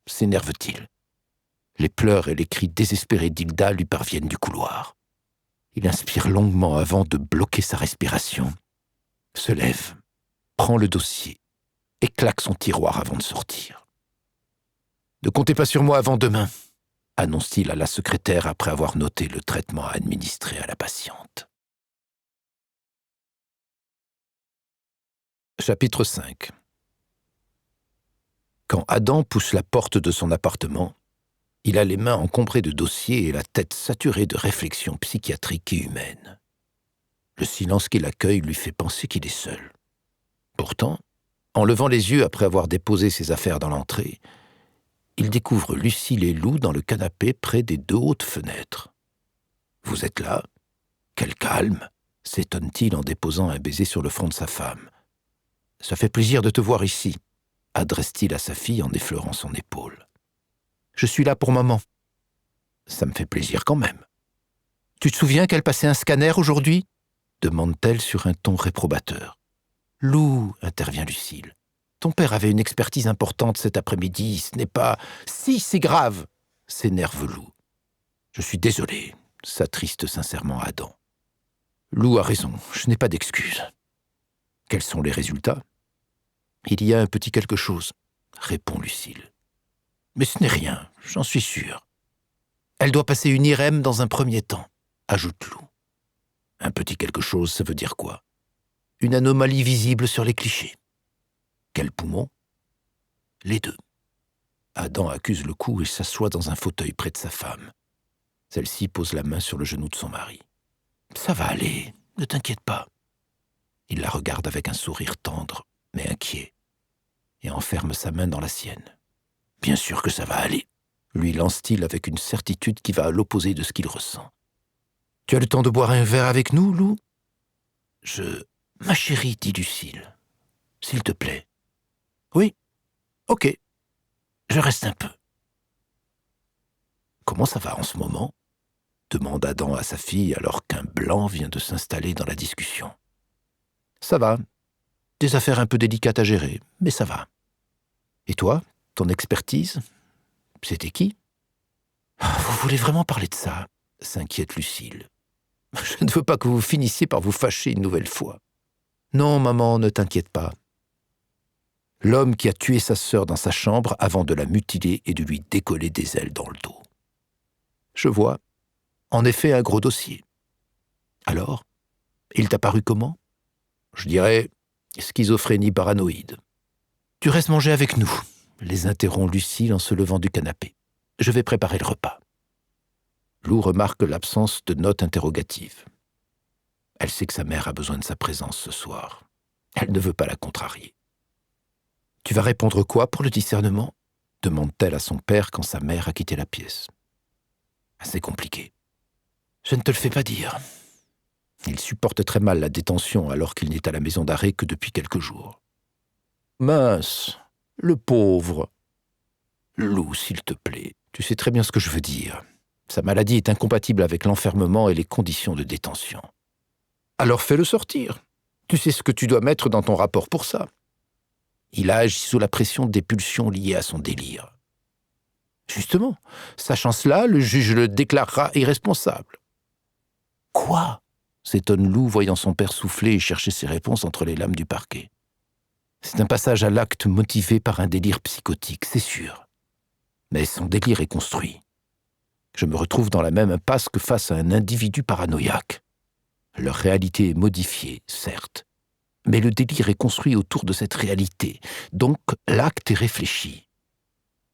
s'énerve-t-il. Les pleurs et les cris désespérés d'Hilda lui parviennent du couloir. Il inspire longuement avant de bloquer sa respiration, se lève, prend le dossier et claque son tiroir avant de sortir. Ne comptez pas sur moi avant demain, annonce-t-il à la secrétaire après avoir noté le traitement à administrer à la patiente. Chapitre 5. Quand Adam pousse la porte de son appartement, il a les mains encombrées de dossiers et la tête saturée de réflexions psychiatriques et humaines. Le silence qui l'accueille lui fait penser qu'il est seul. Pourtant, en levant les yeux après avoir déposé ses affaires dans l'entrée, il découvre Lucille et Lou dans le canapé près des 2 hautes fenêtres. « Vous êtes là ? Quel calme !» s'étonne-t-il en déposant un baiser sur le front de sa femme. « Ça fait plaisir de te voir ici », adresse-t-il à sa fille en effleurant son épaule. « Je suis là pour maman. »« Ça me fait plaisir quand même. »« Tu te souviens qu'elle passait un scanner aujourd'hui ?» demande-t-elle sur un ton réprobateur. « Lou, » intervient Lucille, « ton père avait une expertise importante cet après-midi, ce n'est pas... »« Si, c'est grave !» s'énerve Lou. « Je suis désolé, » s'attriste sincèrement Adam. « Lou a raison, je n'ai pas d'excuses. » « Quels sont les résultats ?»« Il y a un petit quelque chose, » répond Lucille. « Mais ce n'est rien, j'en suis sûr. Elle doit passer une IRM dans un premier temps, » ajoute Lou. « Un petit quelque chose, ça veut dire quoi ? » Une anomalie visible sur les clichés. Quel poumon ? Les 2. Adam accuse le coup et s'assoit dans un fauteuil près de sa femme. Celle-ci pose la main sur le genou de son mari. « Ça va aller, ne t'inquiète pas. » Il la regarde avec un sourire tendre, mais inquiet, et enferme sa main dans la sienne. « Bien sûr que ça va aller, » lui lance-t-il avec une certitude qui va à l'opposé de ce qu'il ressent. « Tu as le temps de boire un verre avec nous, Lou ?»« Ma chérie, dit Lucille, s'il te plaît. »« Oui, ok, je reste un peu. »« Comment ça va en ce moment ?» demande Adam à sa fille alors qu'un blanc vient de s'installer dans la discussion. « Ça va. Des affaires un peu délicates à gérer, mais ça va. Et toi, ton expertise, c'était qui ?»« Vous voulez vraiment parler de ça ?» s'inquiète Lucille. « Je ne veux pas que vous finissiez par vous fâcher une nouvelle fois. »« Non, maman, ne t'inquiète pas. » L'homme qui a tué sa sœur dans sa chambre avant de la mutiler et de lui décoller des ailes dans le dos. Je vois. En effet, un gros dossier. Alors, il t'a paru comment ? Je dirais schizophrénie paranoïde. Tu restes manger avec nous, les interrompt Lucille en se levant du canapé. Je vais préparer le repas. Lou remarque l'absence de notes interrogatives. Elle sait que sa mère a besoin de sa présence ce soir. Elle ne veut pas la contrarier. « Tu vas répondre quoi pour le discernement ?» demande-t-elle à son père quand sa mère a quitté la pièce. « C'est compliqué. Je ne te le fais pas dire. » Il supporte très mal la détention alors qu'il n'est à la maison d'arrêt que depuis quelques jours. « Mince, le pauvre. »« Lou, s'il te plaît, tu sais très bien ce que je veux dire. Sa maladie est incompatible avec l'enfermement et les conditions de détention. »« Alors fais-le sortir. Tu sais ce que tu dois mettre dans ton rapport pour ça. » Il a agi sous la pression des pulsions liées à son délire. Justement, sachant cela, le juge le déclarera irresponsable. « Quoi ?» s'étonne Lou, voyant son père souffler et chercher ses réponses entre les lames du parquet. C'est un passage à l'acte motivé par un délire psychotique, c'est sûr. Mais son délire est construit. Je me retrouve dans la même impasse que face à un individu paranoïaque. Leur réalité est modifiée, certes, mais le délire est construit autour de cette réalité, donc l'acte est réfléchi.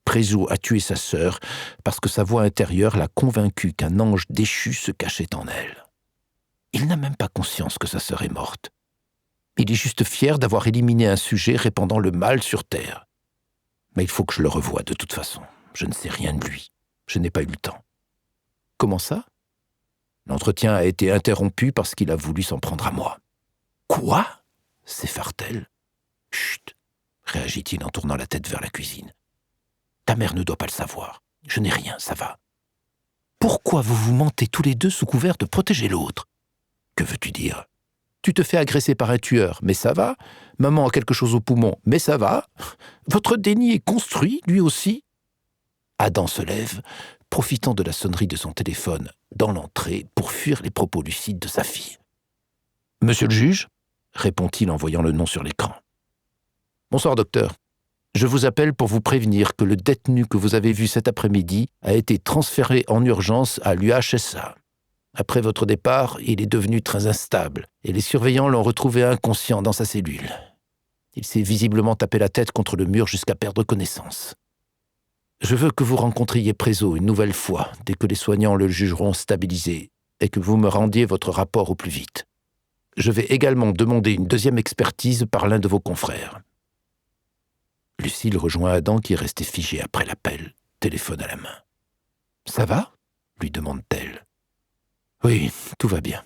Prézo a tué sa sœur parce que sa voix intérieure l'a convaincu qu'un ange déchu se cachait en elle. Il n'a même pas conscience que sa sœur est morte. Il est juste fier d'avoir éliminé un sujet répandant le mal sur Terre. Mais il faut que je le revoie de toute façon. Je ne sais rien de lui. Je n'ai pas eu le temps. Comment ça ? L'entretien a été interrompu parce qu'il a voulu s'en prendre à moi. Quoi ? S'effare-t-elle. Chut, réagit-il en tournant la tête vers la cuisine. Ta mère ne doit pas le savoir. Je n'ai rien, ça va. Pourquoi vous vous mentez tous les deux sous couvert de protéger l'autre ? Que veux-tu dire ? Tu te fais agresser par un tueur, mais ça va. Maman a quelque chose au poumon, mais ça va. Votre déni est construit, lui aussi. Adam se lève, profitant de la sonnerie de son téléphone dans l'entrée pour fuir les propos lucides de sa fille. « Monsieur le juge ?» répond-il en voyant le nom sur l'écran. « Bonsoir, docteur. Je vous appelle pour vous prévenir que le détenu que vous avez vu cet après-midi a été transféré en urgence à l'UHSA. Après votre départ, il est devenu très instable et les surveillants l'ont retrouvé inconscient dans sa cellule. Il s'est visiblement tapé la tête contre le mur jusqu'à perdre connaissance. Je veux que vous rencontriez Prézo une nouvelle fois dès que les soignants le jugeront stabilisé et que vous me rendiez votre rapport au plus vite. Je vais également demander une deuxième expertise par l'un de vos confrères. » Lucille rejoint Adam qui est resté figé après l'appel, téléphone à la main. « Ça va ?» lui demande-t-elle. « Oui, tout va bien, »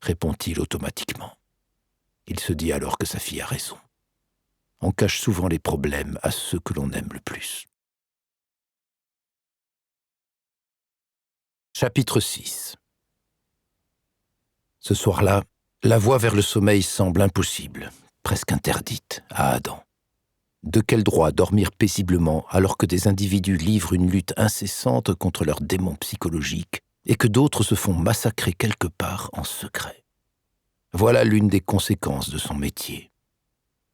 répond-il automatiquement. Il se dit alors que sa fille a raison. On cache souvent les problèmes à ceux que l'on aime le plus. Chapitre 6. Ce soir-là, la voie vers le sommeil semble impossible, presque interdite, à Adam. De quel droit dormir paisiblement alors que des individus livrent une lutte incessante contre leurs démons psychologiques et que d'autres se font massacrer quelque part en secret? Voilà l'une des conséquences de son métier.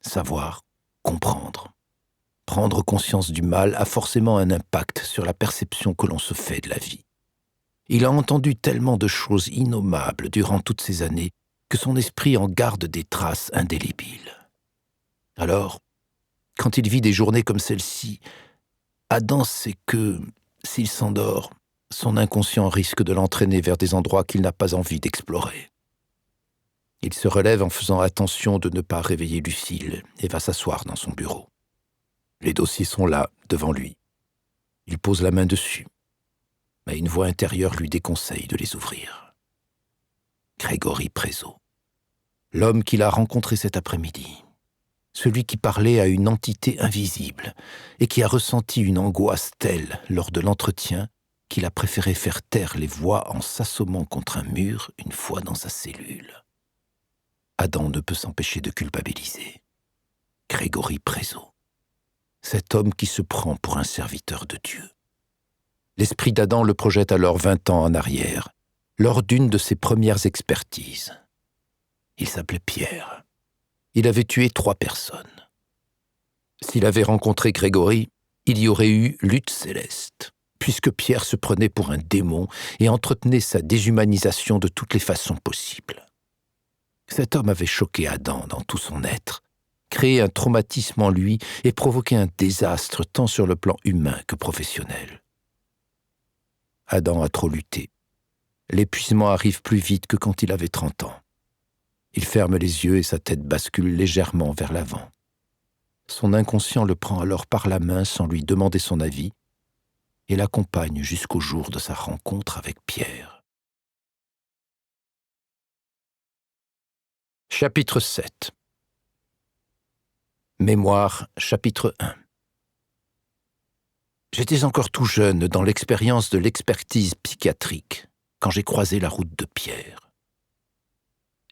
Savoir, comprendre. Prendre conscience du mal a forcément un impact sur la perception que l'on se fait de la vie. Il a entendu tellement de choses innommables durant toutes ces années que son esprit en garde des traces indélébiles. Alors, quand il vit des journées comme celle-ci, Adam sait que, s'il s'endort, son inconscient risque de l'entraîner vers des endroits qu'il n'a pas envie d'explorer. Il se relève en faisant attention de ne pas réveiller Lucille et va s'asseoir dans son bureau. Les dossiers sont là, devant lui. Il pose la main dessus, mais une voix intérieure lui déconseille de les ouvrir. Grégory Prézo, l'homme qu'il a rencontré cet après-midi, celui qui parlait à une entité invisible et qui a ressenti une angoisse telle lors de l'entretien qu'il a préféré faire taire les voix en s'assommant contre un mur une fois dans sa cellule. Adam ne peut s'empêcher de culpabiliser. Grégory Prézo, cet homme qui se prend pour un serviteur de Dieu. L'esprit d'Adam le projette alors 20 ans en arrière, lors d'une de ses premières expertises. Il s'appelait Pierre. Il avait tué 3 personnes. S'il avait rencontré Grégory, il y aurait eu lutte céleste, puisque Pierre se prenait pour un démon et entretenait sa déshumanisation de toutes les façons possibles. Cet homme avait choqué Adam dans tout son être, créé un traumatisme en lui et provoqué un désastre tant sur le plan humain que professionnel. Adam a trop lutté. L'épuisement arrive plus vite que quand il avait 30 ans. Il ferme les yeux et sa tête bascule légèrement vers l'avant. Son inconscient le prend alors par la main sans lui demander son avis et l'accompagne jusqu'au jour de sa rencontre avec Pierre. Chapitre 7. Mémoire, chapitre 1. J'étais encore tout jeune dans l'expérience de l'expertise psychiatrique quand j'ai croisé la route de Pierre.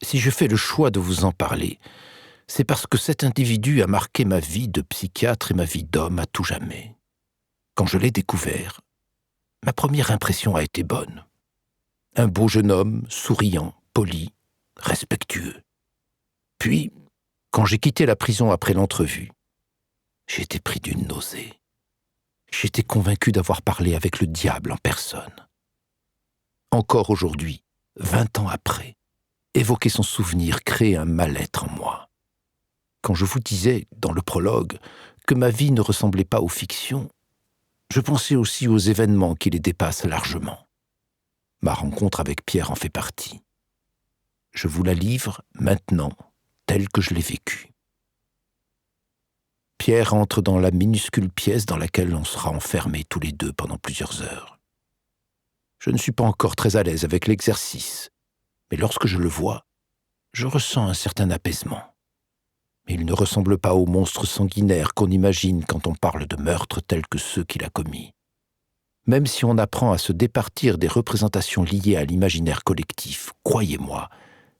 Si je fais le choix de vous en parler, c'est parce que cet individu a marqué ma vie de psychiatre et ma vie d'homme à tout jamais. Quand je l'ai découvert, ma première impression a été bonne. Un beau jeune homme, souriant, poli, respectueux. Puis, quand j'ai quitté la prison après l'entrevue, j'ai été pris d'une nausée. J'étais convaincu d'avoir parlé avec le diable en personne. Encore aujourd'hui, 20 ans après, évoquer son souvenir crée un mal-être en moi. Quand je vous disais, dans le prologue, que ma vie ne ressemblait pas aux fictions, je pensais aussi aux événements qui les dépassent largement. Ma rencontre avec Pierre en fait partie. Je vous la livre maintenant, telle que je l'ai vécue. Pierre entre dans la minuscule pièce dans laquelle on sera enfermés tous les deux pendant plusieurs heures. Je ne suis pas encore très à l'aise avec l'exercice, mais lorsque je le vois, je ressens un certain apaisement. Mais il ne ressemble pas au monstre sanguinaire qu'on imagine quand on parle de meurtres tels que ceux qu'il a commis. Même si on apprend à se départir des représentations liées à l'imaginaire collectif, croyez-moi,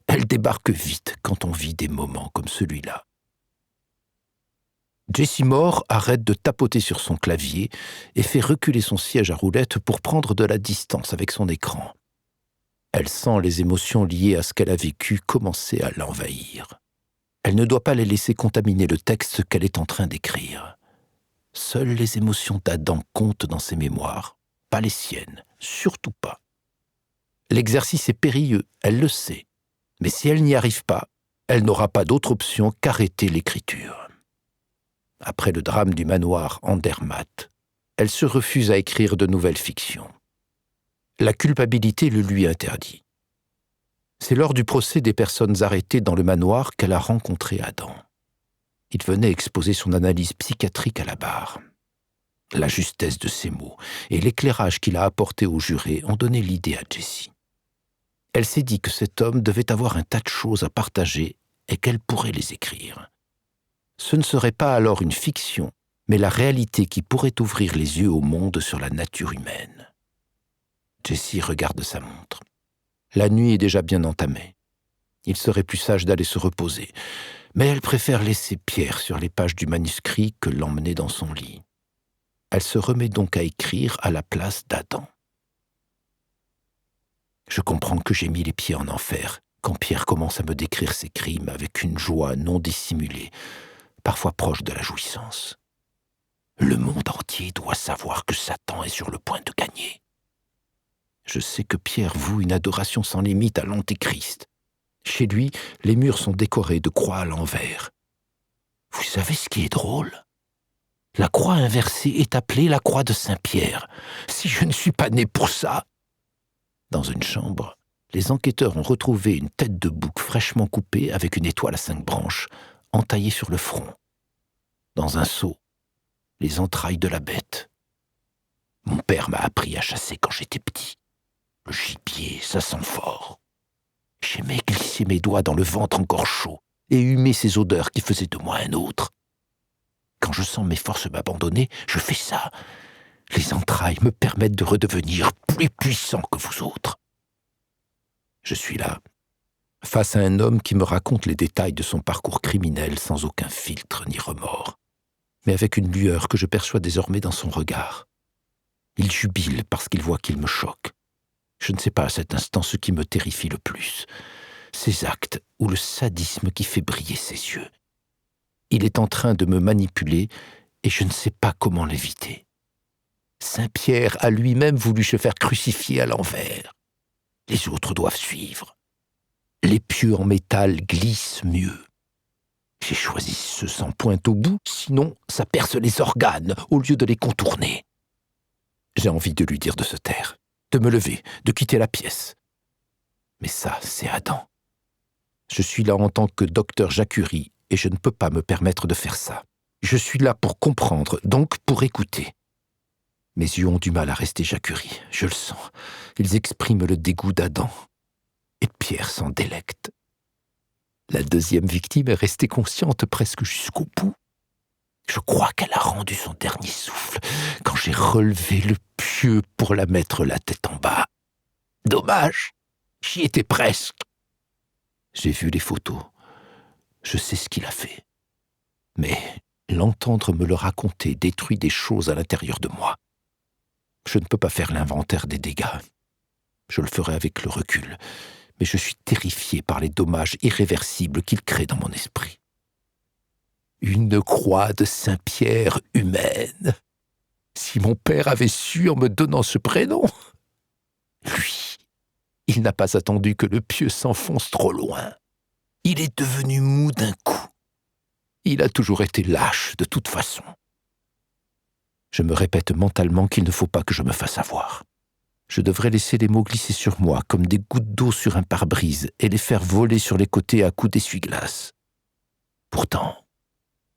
elles débarquent vite quand on vit des moments comme celui-là. Jessie Moore arrête de tapoter sur son clavier et fait reculer son siège à roulettes pour prendre de la distance avec son écran. Elle sent les émotions liées à ce qu'elle a vécu commencer à l'envahir. Elle ne doit pas les laisser contaminer le texte qu'elle est en train d'écrire. Seules les émotions d'Adam comptent dans ses mémoires, pas les siennes, surtout pas. L'exercice est périlleux, elle le sait, mais si elle n'y arrive pas, elle n'aura pas d'autre option qu'arrêter l'écriture. Après le drame du manoir Andermatt, elle se refuse à écrire de nouvelles fictions. La culpabilité le lui interdit. C'est lors du procès des personnes arrêtées dans le manoir qu'elle a rencontré Adam. Il venait exposer son analyse psychiatrique à la barre. La justesse de ses mots et l'éclairage qu'il a apporté aux jurés ont donné l'idée à Jessie. Elle s'est dit que cet homme devait avoir un tas de choses à partager et qu'elle pourrait les écrire. Ce ne serait pas alors une fiction, mais la réalité qui pourrait ouvrir les yeux au monde sur la nature humaine. Jessie regarde sa montre. La nuit est déjà bien entamée. Il serait plus sage d'aller se reposer, mais elle préfère laisser Pierre sur les pages du manuscrit que l'emmener dans son lit. Elle se remet donc à écrire à la place d'Adam. Je comprends que j'ai mis les pieds en enfer quand Pierre commence à me décrire ses crimes avec une joie non dissimulée, parfois proche de la jouissance. Le monde entier doit savoir que Satan est sur le point de gagner. Je sais que Pierre voue une adoration sans limite à l'Antéchrist. Chez lui, les murs sont décorés de croix à l'envers. Vous savez ce qui est drôle ? La croix inversée est appelée la croix de Saint-Pierre. Si je ne suis pas né pour ça... Dans une chambre, les enquêteurs ont retrouvé une tête de bouc fraîchement coupée avec une étoile à 5 branches, entaillée sur le front. Dans un seau, les entrailles de la bête. Mon père m'a appris à chasser quand j'étais petit. Le gibier, ça sent fort. J'aimais glisser mes doigts dans le ventre encore chaud et humer ces odeurs qui faisaient de moi un autre. Quand je sens mes forces m'abandonner, je fais ça. Les entrailles me permettent de redevenir plus puissant que vous autres. Je suis là, face à un homme qui me raconte les détails de son parcours criminel sans aucun filtre ni remords, mais avec une lueur que je perçois désormais dans son regard. Il jubile parce qu'il voit qu'il me choque. Je ne sais pas à cet instant ce qui me terrifie le plus, ses actes ou le sadisme qui fait briller ses yeux. Il est en train de me manipuler et je ne sais pas comment l'éviter. Saint-Pierre a lui-même voulu se faire crucifier à l'envers. Les autres doivent suivre. L'épieu en métal glisse mieux. J'ai choisi ce sans pointe au bout, sinon ça perce les organes au lieu de les contourner. J'ai envie de lui dire de se taire, de me lever, de quitter la pièce. Mais ça, c'est Adam. Je suis là en tant que docteur Jacuri et je ne peux pas me permettre de faire ça. Je suis là pour comprendre, donc pour écouter. Mes yeux ont du mal à rester Jacuri, je le sens. Ils expriment le dégoût d'Adam. Et Pierre s'en délecte. La deuxième victime est restée consciente presque jusqu'au bout. Je crois qu'elle a rendu son dernier souffle quand j'ai relevé le pieu pour la mettre la tête en bas. Dommage, j'y étais presque. J'ai vu les photos. Je sais ce qu'il a fait. Mais l'entendre me le raconter détruit des choses à l'intérieur de moi. Je ne peux pas faire l'inventaire des dégâts. Je le ferai avec le recul, mais je suis terrifié par les dommages irréversibles qu'il crée dans mon esprit. Une croix de Saint-Pierre humaine. Si mon père avait su en me donnant ce prénom. Lui, il n'a pas attendu que le pieu s'enfonce trop loin. Il est devenu mou d'un coup. Il a toujours été lâche de toute façon. Je me répète mentalement qu'il ne faut pas que je me fasse avoir. Je devrais laisser les mots glisser sur moi comme des gouttes d'eau sur un pare-brise et les faire voler sur les côtés à coups d'essuie-glace. Pourtant,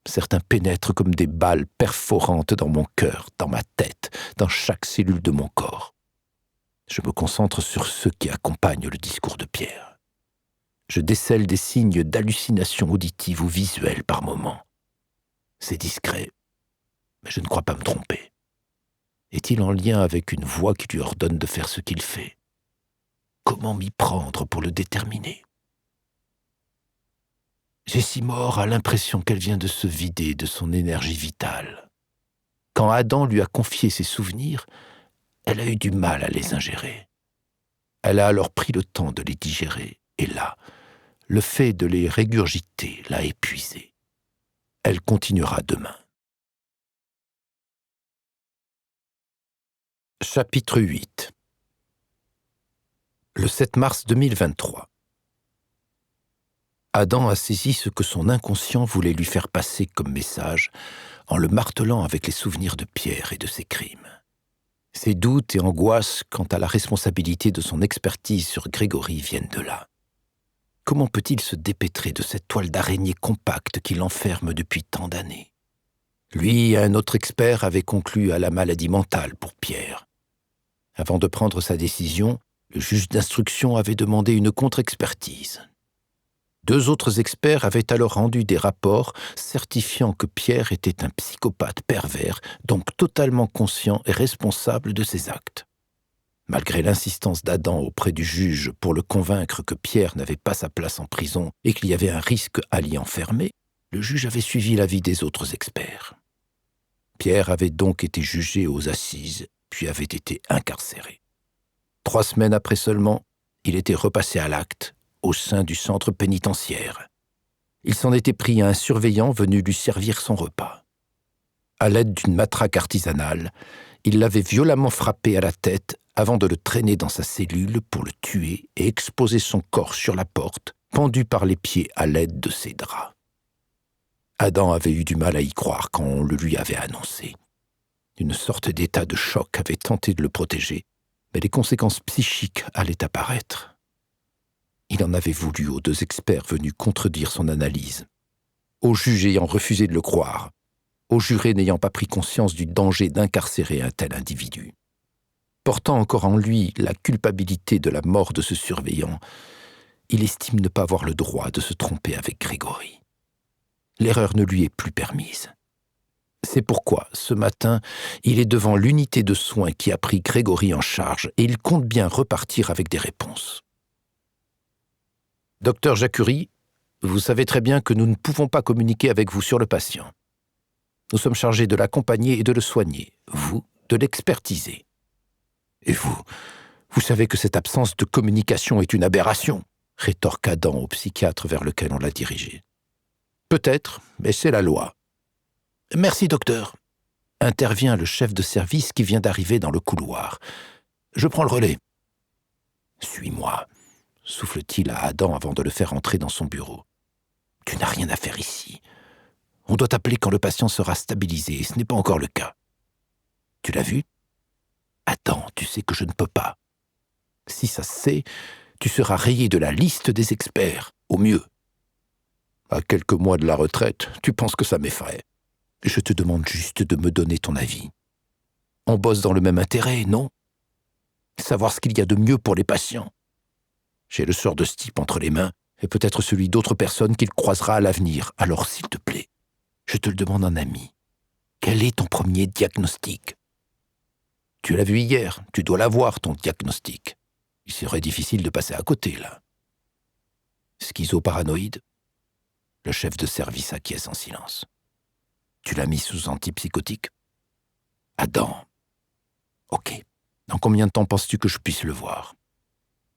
certains pénètrent comme des balles perforantes dans mon cœur, dans ma tête, dans chaque cellule de mon corps. Je me concentre sur ceux qui accompagnent le discours de Pierre. Je décèle des signes d'hallucination auditive ou visuelle par moments. C'est discret, mais je ne crois pas me tromper. Est-il en lien avec une voix qui lui ordonne de faire ce qu'il fait ? Comment m'y prendre pour le déterminer ? Jessie Moore a l'impression qu'elle vient de se vider de son énergie vitale. Quand Adam lui a confié ses souvenirs, elle a eu du mal à les ingérer. Elle a alors pris le temps de les digérer, et là, le fait de les régurgiter l'a épuisée. Elle continuera demain. Chapitre 8. Le 7 mars 2023. Adam a saisi ce que son inconscient voulait lui faire passer comme message en le martelant avec les souvenirs de Pierre et de ses crimes. Ses doutes et angoisses quant à la responsabilité de son expertise sur Grégory viennent de là. Comment peut-il se dépêtrer de cette toile d'araignée compacte qui l'enferme depuis tant d'années? Lui et un autre expert avaient conclu à la maladie mentale pour Pierre. Avant de prendre sa décision, le juge d'instruction avait demandé une contre-expertise. 2 autres experts avaient alors rendu des rapports certifiant que Pierre était un psychopathe pervers, donc totalement conscient et responsable de ses actes. Malgré l'insistance d'Adam auprès du juge pour le convaincre que Pierre n'avait pas sa place en prison et qu'il y avait un risque à l'y enfermer, le juge avait suivi l'avis des autres experts. Pierre avait donc été jugé aux assises, puis avait été incarcéré. 3 semaines après seulement, il était repassé à l'acte au sein du centre pénitentiaire. Il s'en était pris à un surveillant venu lui servir son repas. À l'aide d'une matraque artisanale, il l'avait violemment frappé à la tête avant de le traîner dans sa cellule pour le tuer et exposer son corps sur la porte, pendu par les pieds à l'aide de ses draps. Adam avait eu du mal à y croire quand on le lui avait annoncé. Une sorte d'état de choc avait tenté de le protéger, mais les conséquences psychiques allaient apparaître. Il en avait voulu aux 2 experts venus contredire son analyse, au juge ayant refusé de le croire, au juré n'ayant pas pris conscience du danger d'incarcérer un tel individu. Portant encore en lui la culpabilité de la mort de ce surveillant, il estime ne pas avoir le droit de se tromper avec Grégory. L'erreur ne lui est plus permise. C'est pourquoi, ce matin, il est devant l'unité de soins qui a pris Grégory en charge et il compte bien repartir avec des réponses. Docteur Jacuri, vous savez très bien que nous ne pouvons pas communiquer avec vous sur le patient. Nous sommes chargés de l'accompagner et de le soigner, vous, de l'expertiser. Et vous savez que cette absence de communication est une aberration, rétorque Adam au psychiatre vers lequel on l'a dirigé. Peut-être, mais c'est la loi. Merci, docteur. Intervient le chef de service qui vient d'arriver dans le couloir. Je prends le relais. Suis-moi, souffle-t-il à Adam avant de le faire entrer dans son bureau. Tu n'as rien à faire ici. On doit t'appeler quand le patient sera stabilisé, et ce n'est pas encore le cas. Tu l'as vu? Adam, tu sais que je ne peux pas. Si ça se sait, tu seras rayé de la liste des experts, au mieux. À quelques mois de la retraite, tu penses que ça m'effraie. Je te demande juste de me donner ton avis. On bosse dans le même intérêt, non? Savoir ce qu'il y a de mieux pour les patients. J'ai le sort de ce type entre les mains, et peut-être celui d'autres personnes qu'il croisera à l'avenir. Alors, s'il te plaît, je te le demande en ami. Quel est ton premier diagnostic? Tu l'as vu hier, tu dois l'avoir, ton diagnostic. Il serait difficile de passer à côté, là. Schizoparanoïde? Le chef de service acquiesce en silence. Tu l'as mis sous antipsychotique? Adam. Ok. Dans combien de temps penses-tu que je puisse le voir?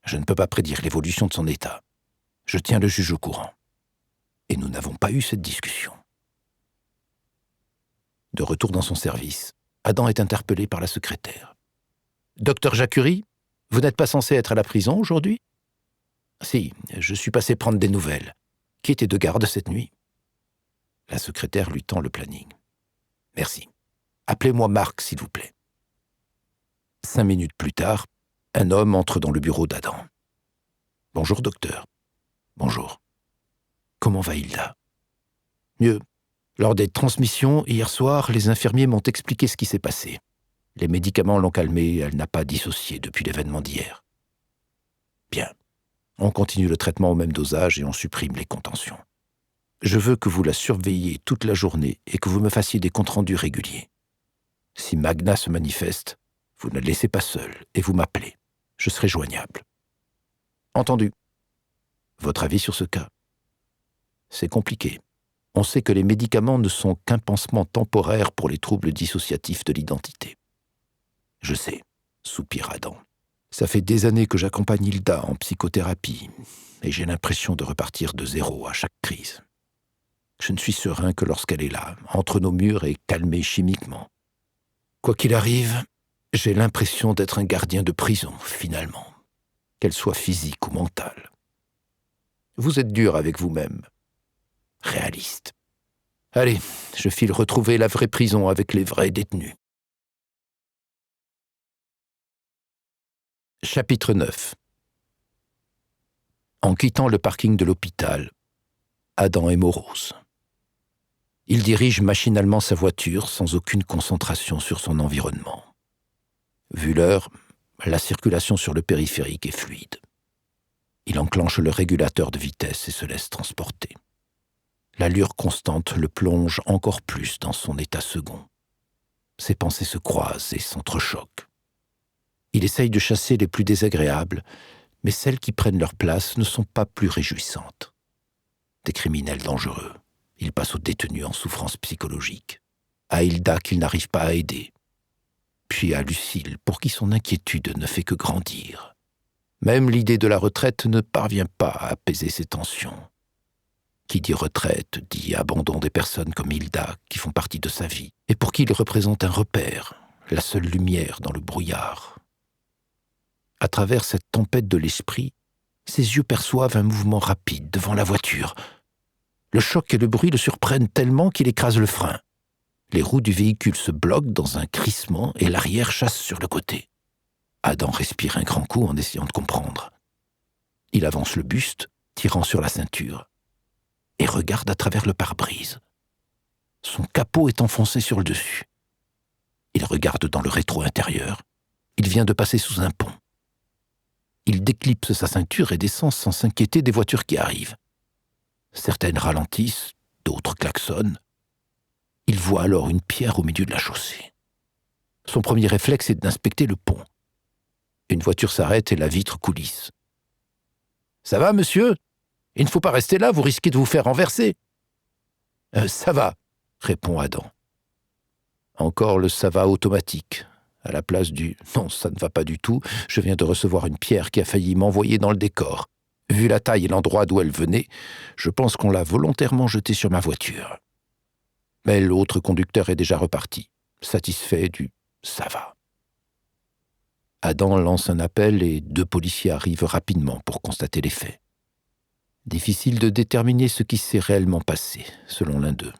Je ne peux pas prédire l'évolution de son état. Je tiens le juge au courant. Et nous n'avons pas eu cette discussion. De retour dans son service, Adam est interpellé par la secrétaire. « Docteur Jacuri, vous n'êtes pas censé être à la prison aujourd'hui ?»« Si, je suis passé prendre des nouvelles. Qui était de garde cette nuit ?» La secrétaire lui tend le planning. « Merci. Appelez-moi Marc, s'il vous plaît. » 5 minutes plus tard, un homme entre dans le bureau d'Adam. « Bonjour, docteur. »« Bonjour. Comment va Hilda ?»« Mieux. Lors des transmissions, hier soir, les infirmiers m'ont expliqué ce qui s'est passé. Les médicaments l'ont calmée, elle n'a pas dissocié depuis l'événement d'hier. Bien. On continue le traitement au même dosage et on supprime les contentions. Je veux que vous la surveilliez toute la journée et que vous me fassiez des comptes-rendus réguliers. Si Magna se manifeste, vous ne la laissez pas seule et vous m'appelez. Je serai joignable. Entendu. Votre avis sur ce cas? C'est compliqué. On sait que les médicaments ne sont qu'un pansement temporaire pour les troubles dissociatifs de l'identité. Je sais, soupire Adam. Ça fait des années que j'accompagne Hilda en psychothérapie et j'ai l'impression de repartir de zéro à chaque crise. Je ne suis serein que lorsqu'elle est là, entre nos murs et calmée chimiquement. Quoi qu'il arrive, J'ai l'impression d'être un gardien de prison, finalement, qu'elle soit physique ou mentale. Vous êtes dur avec vous-même, réaliste. Allez, je file retrouver la vraie prison avec les vrais détenus. Chapitre 9. En quittant le parking de l'hôpital, Adam est morose. Il dirige machinalement sa voiture sans aucune concentration sur son environnement. Vu l'heure, la circulation sur le périphérique est fluide. Il enclenche le régulateur de vitesse et se laisse transporter. L'allure constante le plonge encore plus dans son état second. Ses pensées se croisent et s'entrechoquent. Il essaye de chasser les plus désagréables, mais celles qui prennent leur place ne sont pas plus réjouissantes. Des criminels dangereux. Il passe aux détenus en souffrance psychologique. À Hilda qu'il n'arrive pas à aider. Puis à Lucille, pour qui son inquiétude ne fait que grandir. Même l'idée de la retraite ne parvient pas à apaiser ses tensions. Qui dit retraite, dit abandon des personnes comme Hilda, qui font partie de sa vie, et pour qui il représente un repère, la seule lumière dans le brouillard. À travers cette tempête de l'esprit, ses yeux perçoivent un mouvement rapide devant la voiture. Le choc et le bruit le surprennent tellement qu'il écrase le frein. Les roues du véhicule se bloquent dans un crissement et l'arrière chasse sur le côté. Adam respire un grand coup en essayant de comprendre. Il avance le buste, tirant sur la ceinture, et regarde à travers le pare-brise. Son capot est enfoncé sur le dessus. Il regarde dans le rétro intérieur. Il vient de passer sous un pont. Il déclipse sa ceinture et descend sans s'inquiéter des voitures qui arrivent. Certaines ralentissent, d'autres klaxonnent. Il voit alors une pierre au milieu de la chaussée. Son premier réflexe est d'inspecter le pont. Une voiture s'arrête et la vitre coulisse. « Ça va, monsieur ? Il ne faut pas rester là, vous risquez de vous faire renverser. »« Ça va, » répond Adam. Encore le « ça va » automatique, à la place du « non, ça ne va pas du tout, je viens de recevoir une pierre qui a failli m'envoyer dans le décor. Vu la taille et l'endroit d'où elle venait, je pense qu'on l'a volontairement jetée sur ma voiture. » Mais l'autre conducteur est déjà reparti, satisfait du « ça va ». Adam lance un appel et 2 policiers arrivent rapidement pour constater les faits. Difficile de déterminer ce qui s'est réellement passé, selon l'un d'eux.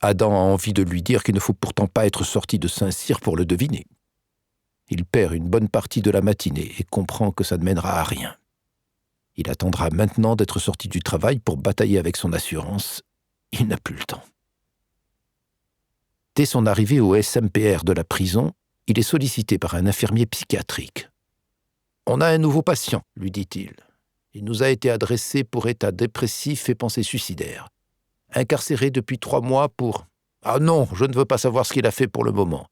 Adam a envie de lui dire qu'il ne faut pourtant pas être sorti de Saint-Cyr pour le deviner. Il perd une bonne partie de la matinée et comprend que ça ne mènera à rien. Il attendra maintenant d'être sorti du travail pour batailler avec son assurance. Il n'a plus le temps. Dès son arrivée au SMPR de la prison, il est sollicité par un infirmier psychiatrique. « On a un nouveau patient, lui dit-il. Il nous a été adressé pour état dépressif et pensée suicidaire. Incarcéré depuis 3 mois pour... Ah non, je ne veux pas savoir ce qu'il a fait pour le moment.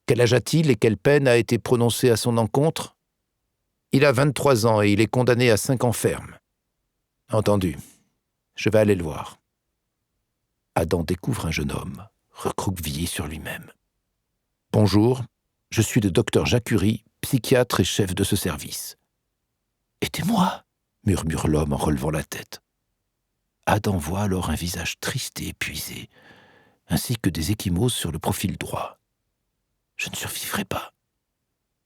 Quel âge a-t-il et quelle peine a été prononcée à son encontre ? Il a 23 ans et il est condamné à 5 ans ferme. Entendu. Je vais aller le voir. » Adam découvre un jeune homme, recroquevillé sur lui-même. « Bonjour, je suis le docteur Jacuri, psychiatre et chef de ce service. »« Aidez-moi » murmure l'homme en relevant la tête. Adam voit alors un visage triste et épuisé, ainsi que des ecchymoses sur le profil droit. « Je ne survivrai pas.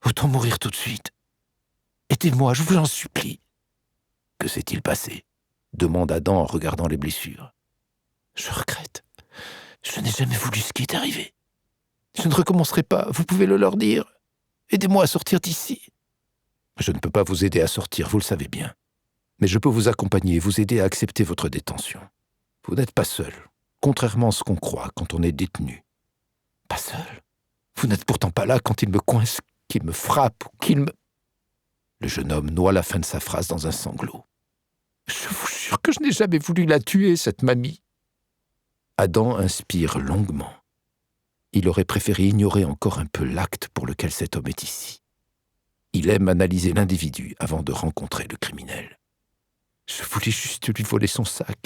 Autant mourir tout de suite. Aidez-moi, je vous en supplie. »« Que s'est-il passé ?» demande Adam en regardant les blessures. « Je regrette. Je n'ai jamais voulu ce qui est arrivé. Je ne recommencerai pas, vous pouvez le leur dire. Aidez-moi à sortir d'ici. » « Je ne peux pas vous aider à sortir, vous le savez bien. Mais je peux vous accompagner et vous aider à accepter votre détention. Vous n'êtes pas seul, contrairement à ce qu'on croit quand on est détenu. »« Pas seul ? Vous n'êtes pourtant pas là quand il me coince, qu'il me frappe ou qu'il me... » Le jeune homme noie la fin de sa phrase dans un sanglot. « Je vous jure que je n'ai jamais voulu la tuer, cette mamie. » Adam inspire longuement. Il aurait préféré ignorer encore un peu l'acte pour lequel cet homme est ici. Il aime analyser l'individu avant de rencontrer le criminel. « Je voulais juste lui voler son sac.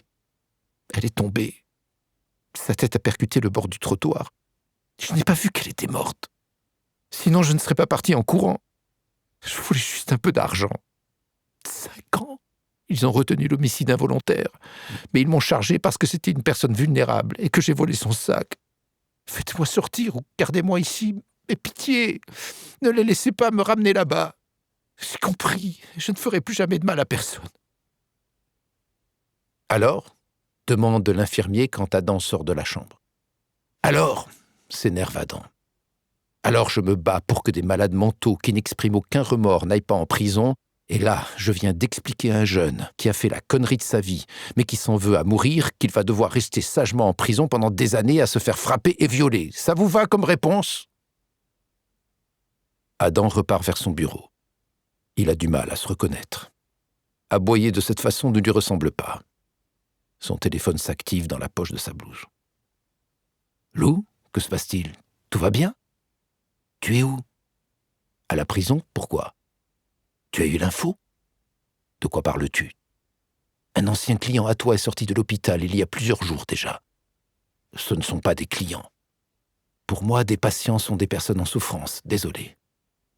Elle est tombée. Sa tête a percuté le bord du trottoir. Je n'ai pas vu qu'elle était morte. Sinon, je ne serais pas parti en courant. Je voulais juste un peu d'argent. 5 ans. Ils ont retenu l'homicide involontaire, mais ils m'ont chargé parce que c'était une personne vulnérable et que j'ai volé son sac. Faites-moi sortir ou gardez-moi ici, Mais pitié, ne les laissez pas me ramener là-bas. J'ai compris, je ne ferai plus jamais de mal à personne. » « Alors ?» demande l'infirmier quand Adam sort de la chambre. « Alors ?» s'énerve Adam. « Alors je me bats pour que des malades mentaux qui n'expriment aucun remords n'aillent pas en prison, et là, je viens d'expliquer à un jeune qui a fait la connerie de sa vie, mais qui s'en veut à mourir, qu'il va devoir rester sagement en prison pendant des années à se faire frapper et violer. Ça vous va comme réponse ?» Adam repart vers son bureau. Il a du mal à se reconnaître. Aboyer de cette façon ne lui ressemble pas. Son téléphone s'active dans la poche de sa blouse. « Lou, que se passe-t-il? Tout va bien? Tu es où? À la prison? Pourquoi? Tu as eu l'info? De quoi parles-tu? Un ancien client à toi est sorti de l'hôpital il y a plusieurs jours déjà. Ce ne sont pas des clients. Pour moi, des patients sont des personnes en souffrance, désolé.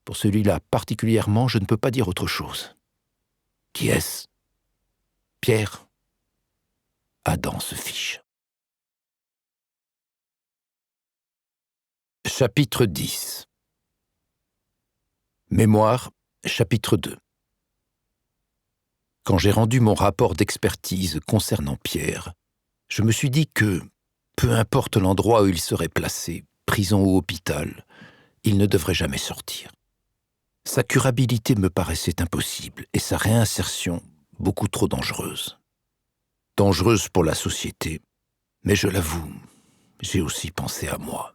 Pour celui-là particulièrement, je ne peux pas dire autre chose. Qui est-ce? Pierre? » Adam se fiche. Chapitre 10. Mémoire, chapitre 2. Quand j'ai rendu mon rapport d'expertise concernant Pierre, je me suis dit que, peu importe l'endroit où il serait placé, prison ou hôpital, il ne devrait jamais sortir. Sa curabilité me paraissait impossible et sa réinsertion beaucoup trop dangereuse. Dangereuse pour la société, mais je l'avoue, j'ai aussi pensé à moi.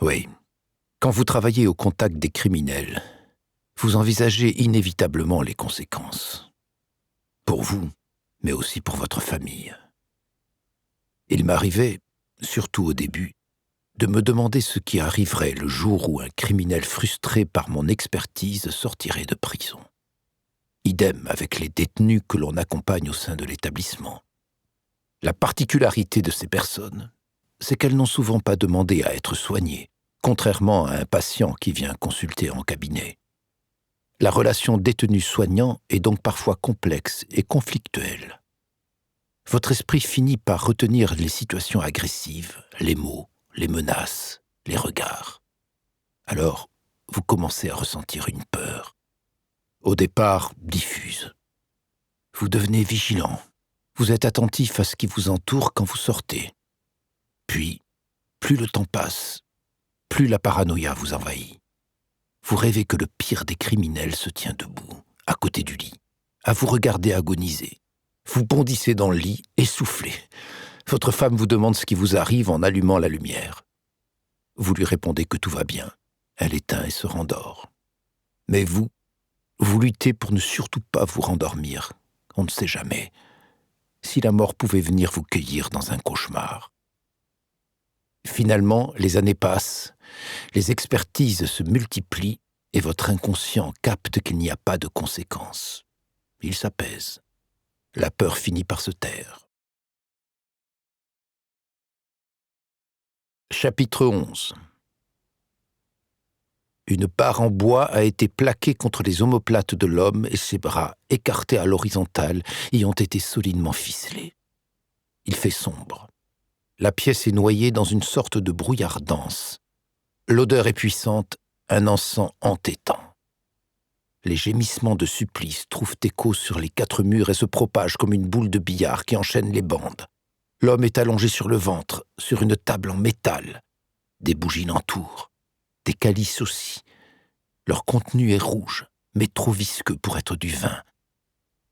Oui, quand vous travaillez au contact des criminels, vous envisagez inévitablement les conséquences. Pour vous, mais aussi pour votre famille. Il m'arrivait, surtout au début, de me demander ce qui arriverait le jour où un criminel frustré par mon expertise sortirait de prison. Idem avec les détenus que l'on accompagne au sein de l'établissement. La particularité de ces personnes, c'est qu'elles n'ont souvent pas demandé à être soignées, contrairement à un patient qui vient consulter en cabinet. La relation détenu-soignant est donc parfois complexe et conflictuelle. Votre esprit finit par retenir les situations agressives, les mots, les menaces, les regards. Alors, vous commencez à ressentir une peur. Au départ, diffuse. Vous devenez vigilant. Vous êtes attentif à ce qui vous entoure quand vous sortez. Puis, plus le temps passe, plus la paranoïa vous envahit. Vous rêvez que le pire des criminels se tient debout, à côté du lit, à vous regarder agoniser. Vous bondissez dans le lit, essoufflé. Votre femme vous demande ce qui vous arrive en allumant la lumière. Vous lui répondez que tout va bien. Elle éteint et se rendort. Mais vous luttez pour ne surtout pas vous rendormir. On ne sait jamais. Si la mort pouvait venir vous cueillir dans un cauchemar. Finalement, les années passent, les expertises se multiplient et votre inconscient capte qu'il n'y a pas de conséquences. Il s'apaise. La peur finit par se taire. Chapitre 11. Une barre en bois a été plaquée contre les omoplates de l'homme et ses bras, écartés à l'horizontale, y ont été solidement ficelés. Il fait sombre. La pièce est noyée dans une sorte de brouillard dense. L'odeur est puissante, un encens entêtant. Les gémissements de supplice trouvent écho sur les 4 murs et se propagent comme une boule de billard qui enchaîne les bandes. L'homme est allongé sur le ventre, sur une table en métal. Des bougies l'entourent, des calices aussi. Leur contenu est rouge, mais trop visqueux pour être du vin.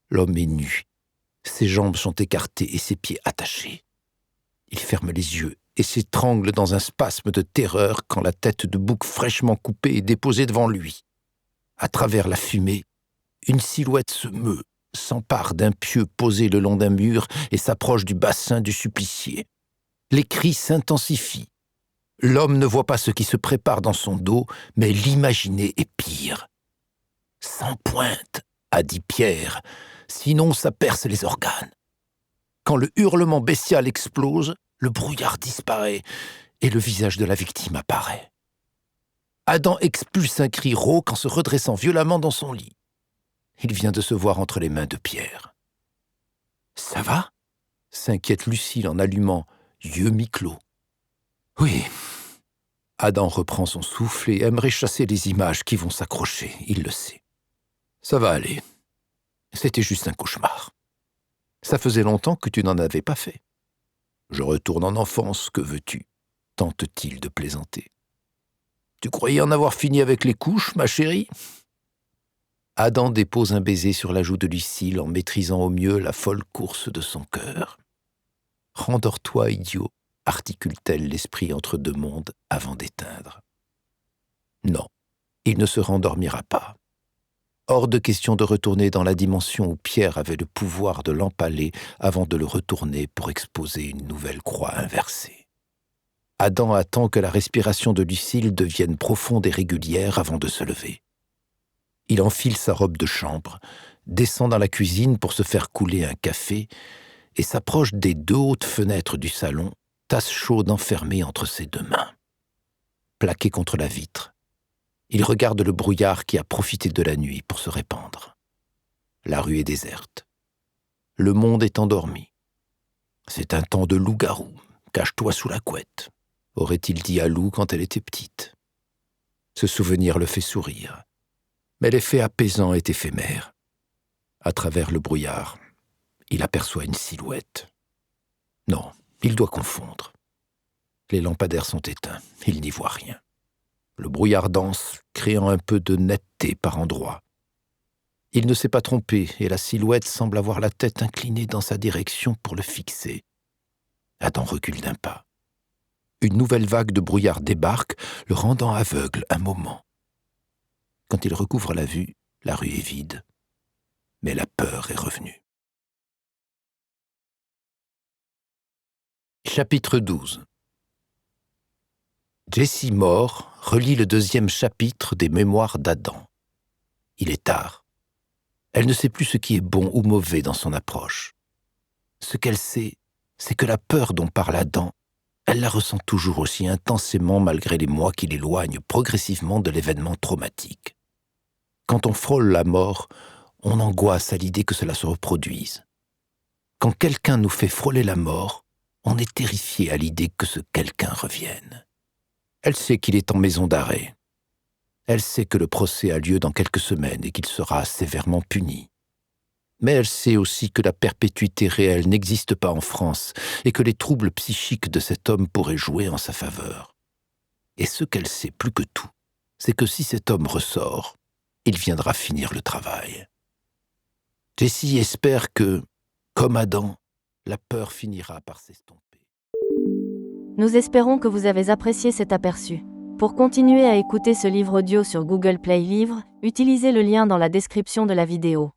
L'homme est nu. Ses jambes sont écartées et ses pieds attachés. Il ferme les yeux et s'étrangle dans un spasme de terreur quand la tête de bouc fraîchement coupée est déposée devant lui. À travers la fumée, une silhouette se meut, s'empare d'un pieu posé le long d'un mur et s'approche du bassin du supplicié. Les cris s'intensifient. L'homme ne voit pas ce qui se prépare dans son dos, mais l'imaginer est pire. « Sans pointe », a dit Pierre, « sinon ça perce les organes. » Quand le hurlement bestial explose, le brouillard disparaît et le visage de la victime apparaît. Adam expulse un cri rauque en se redressant violemment dans son lit. Il vient de se voir entre les mains de Pierre. « Ça va ?» s'inquiète Lucille en allumant, yeux mi-clos. « Oui. » Adam reprend son souffle et aimerait chasser les images qui vont s'accrocher, il le sait. Ça va aller. C'était juste un cauchemar. Ça faisait longtemps que tu n'en avais pas fait. Je retourne en enfance, que veux-tu ? Tente-t-il de plaisanter. Tu croyais en avoir fini avec les couches, ma chérie ? Adam dépose un baiser sur la joue de Lucille en maîtrisant au mieux la folle course de son cœur. « Rendors-toi, idiot », articule-t-elle l'esprit entre deux mondes avant d'éteindre. Non, il ne se rendormira pas. Hors de question de retourner dans la dimension où Pierre avait le pouvoir de l'empaler avant de le retourner pour exposer une nouvelle croix inversée. Adam attend que la respiration de Lucille devienne profonde et régulière avant de se lever. Il enfile sa robe de chambre, descend dans la cuisine pour se faire couler un café et s'approche des 2 hautes fenêtres du salon, tasse chaude enfermée entre ses 2 mains. Plaqué contre la vitre, il regarde le brouillard qui a profité de la nuit pour se répandre. La rue est déserte. Le monde est endormi. C'est un temps de loup-garou. Cache-toi sous la couette, aurait-il dit à Lou quand elle était petite. Ce souvenir le fait sourire. Mais l'effet apaisant est éphémère. À travers le brouillard, il aperçoit une silhouette. Non, il doit confondre. Les lampadaires sont éteints, il n'y voit rien. Le brouillard danse, créant un peu de netteté par endroits. Il ne s'est pas trompé et la silhouette semble avoir la tête inclinée dans sa direction pour le fixer. Adam recule d'un pas. Une nouvelle vague de brouillard débarque, le rendant aveugle un moment. Quand il recouvre la vue, la rue est vide. Mais la peur est revenue. Chapitre 12. Jessie Moore relit le 2e chapitre des Mémoires d'Adam. Il est tard. Elle ne sait plus ce qui est bon ou mauvais dans son approche. Ce qu'elle sait, c'est que la peur dont parle Adam, elle la ressent toujours aussi intensément malgré les mois qui l'éloignent progressivement de l'événement traumatique. Quand on frôle la mort, on angoisse à l'idée que cela se reproduise. Quand quelqu'un nous fait frôler la mort, on est terrifié à l'idée que ce quelqu'un revienne. Elle sait qu'il est en maison d'arrêt. Elle sait que le procès a lieu dans quelques semaines et qu'il sera sévèrement puni. Mais elle sait aussi que la perpétuité réelle n'existe pas en France et que les troubles psychiques de cet homme pourraient jouer en sa faveur. Et ce qu'elle sait plus que tout, c'est que si cet homme ressort, il viendra finir le travail. Jessie espère que, comme Adam, la peur finira par s'estomper. Nous espérons que vous avez apprécié cet aperçu. Pour continuer à écouter ce livre audio sur Google Play Livres, utilisez le lien dans la description de la vidéo.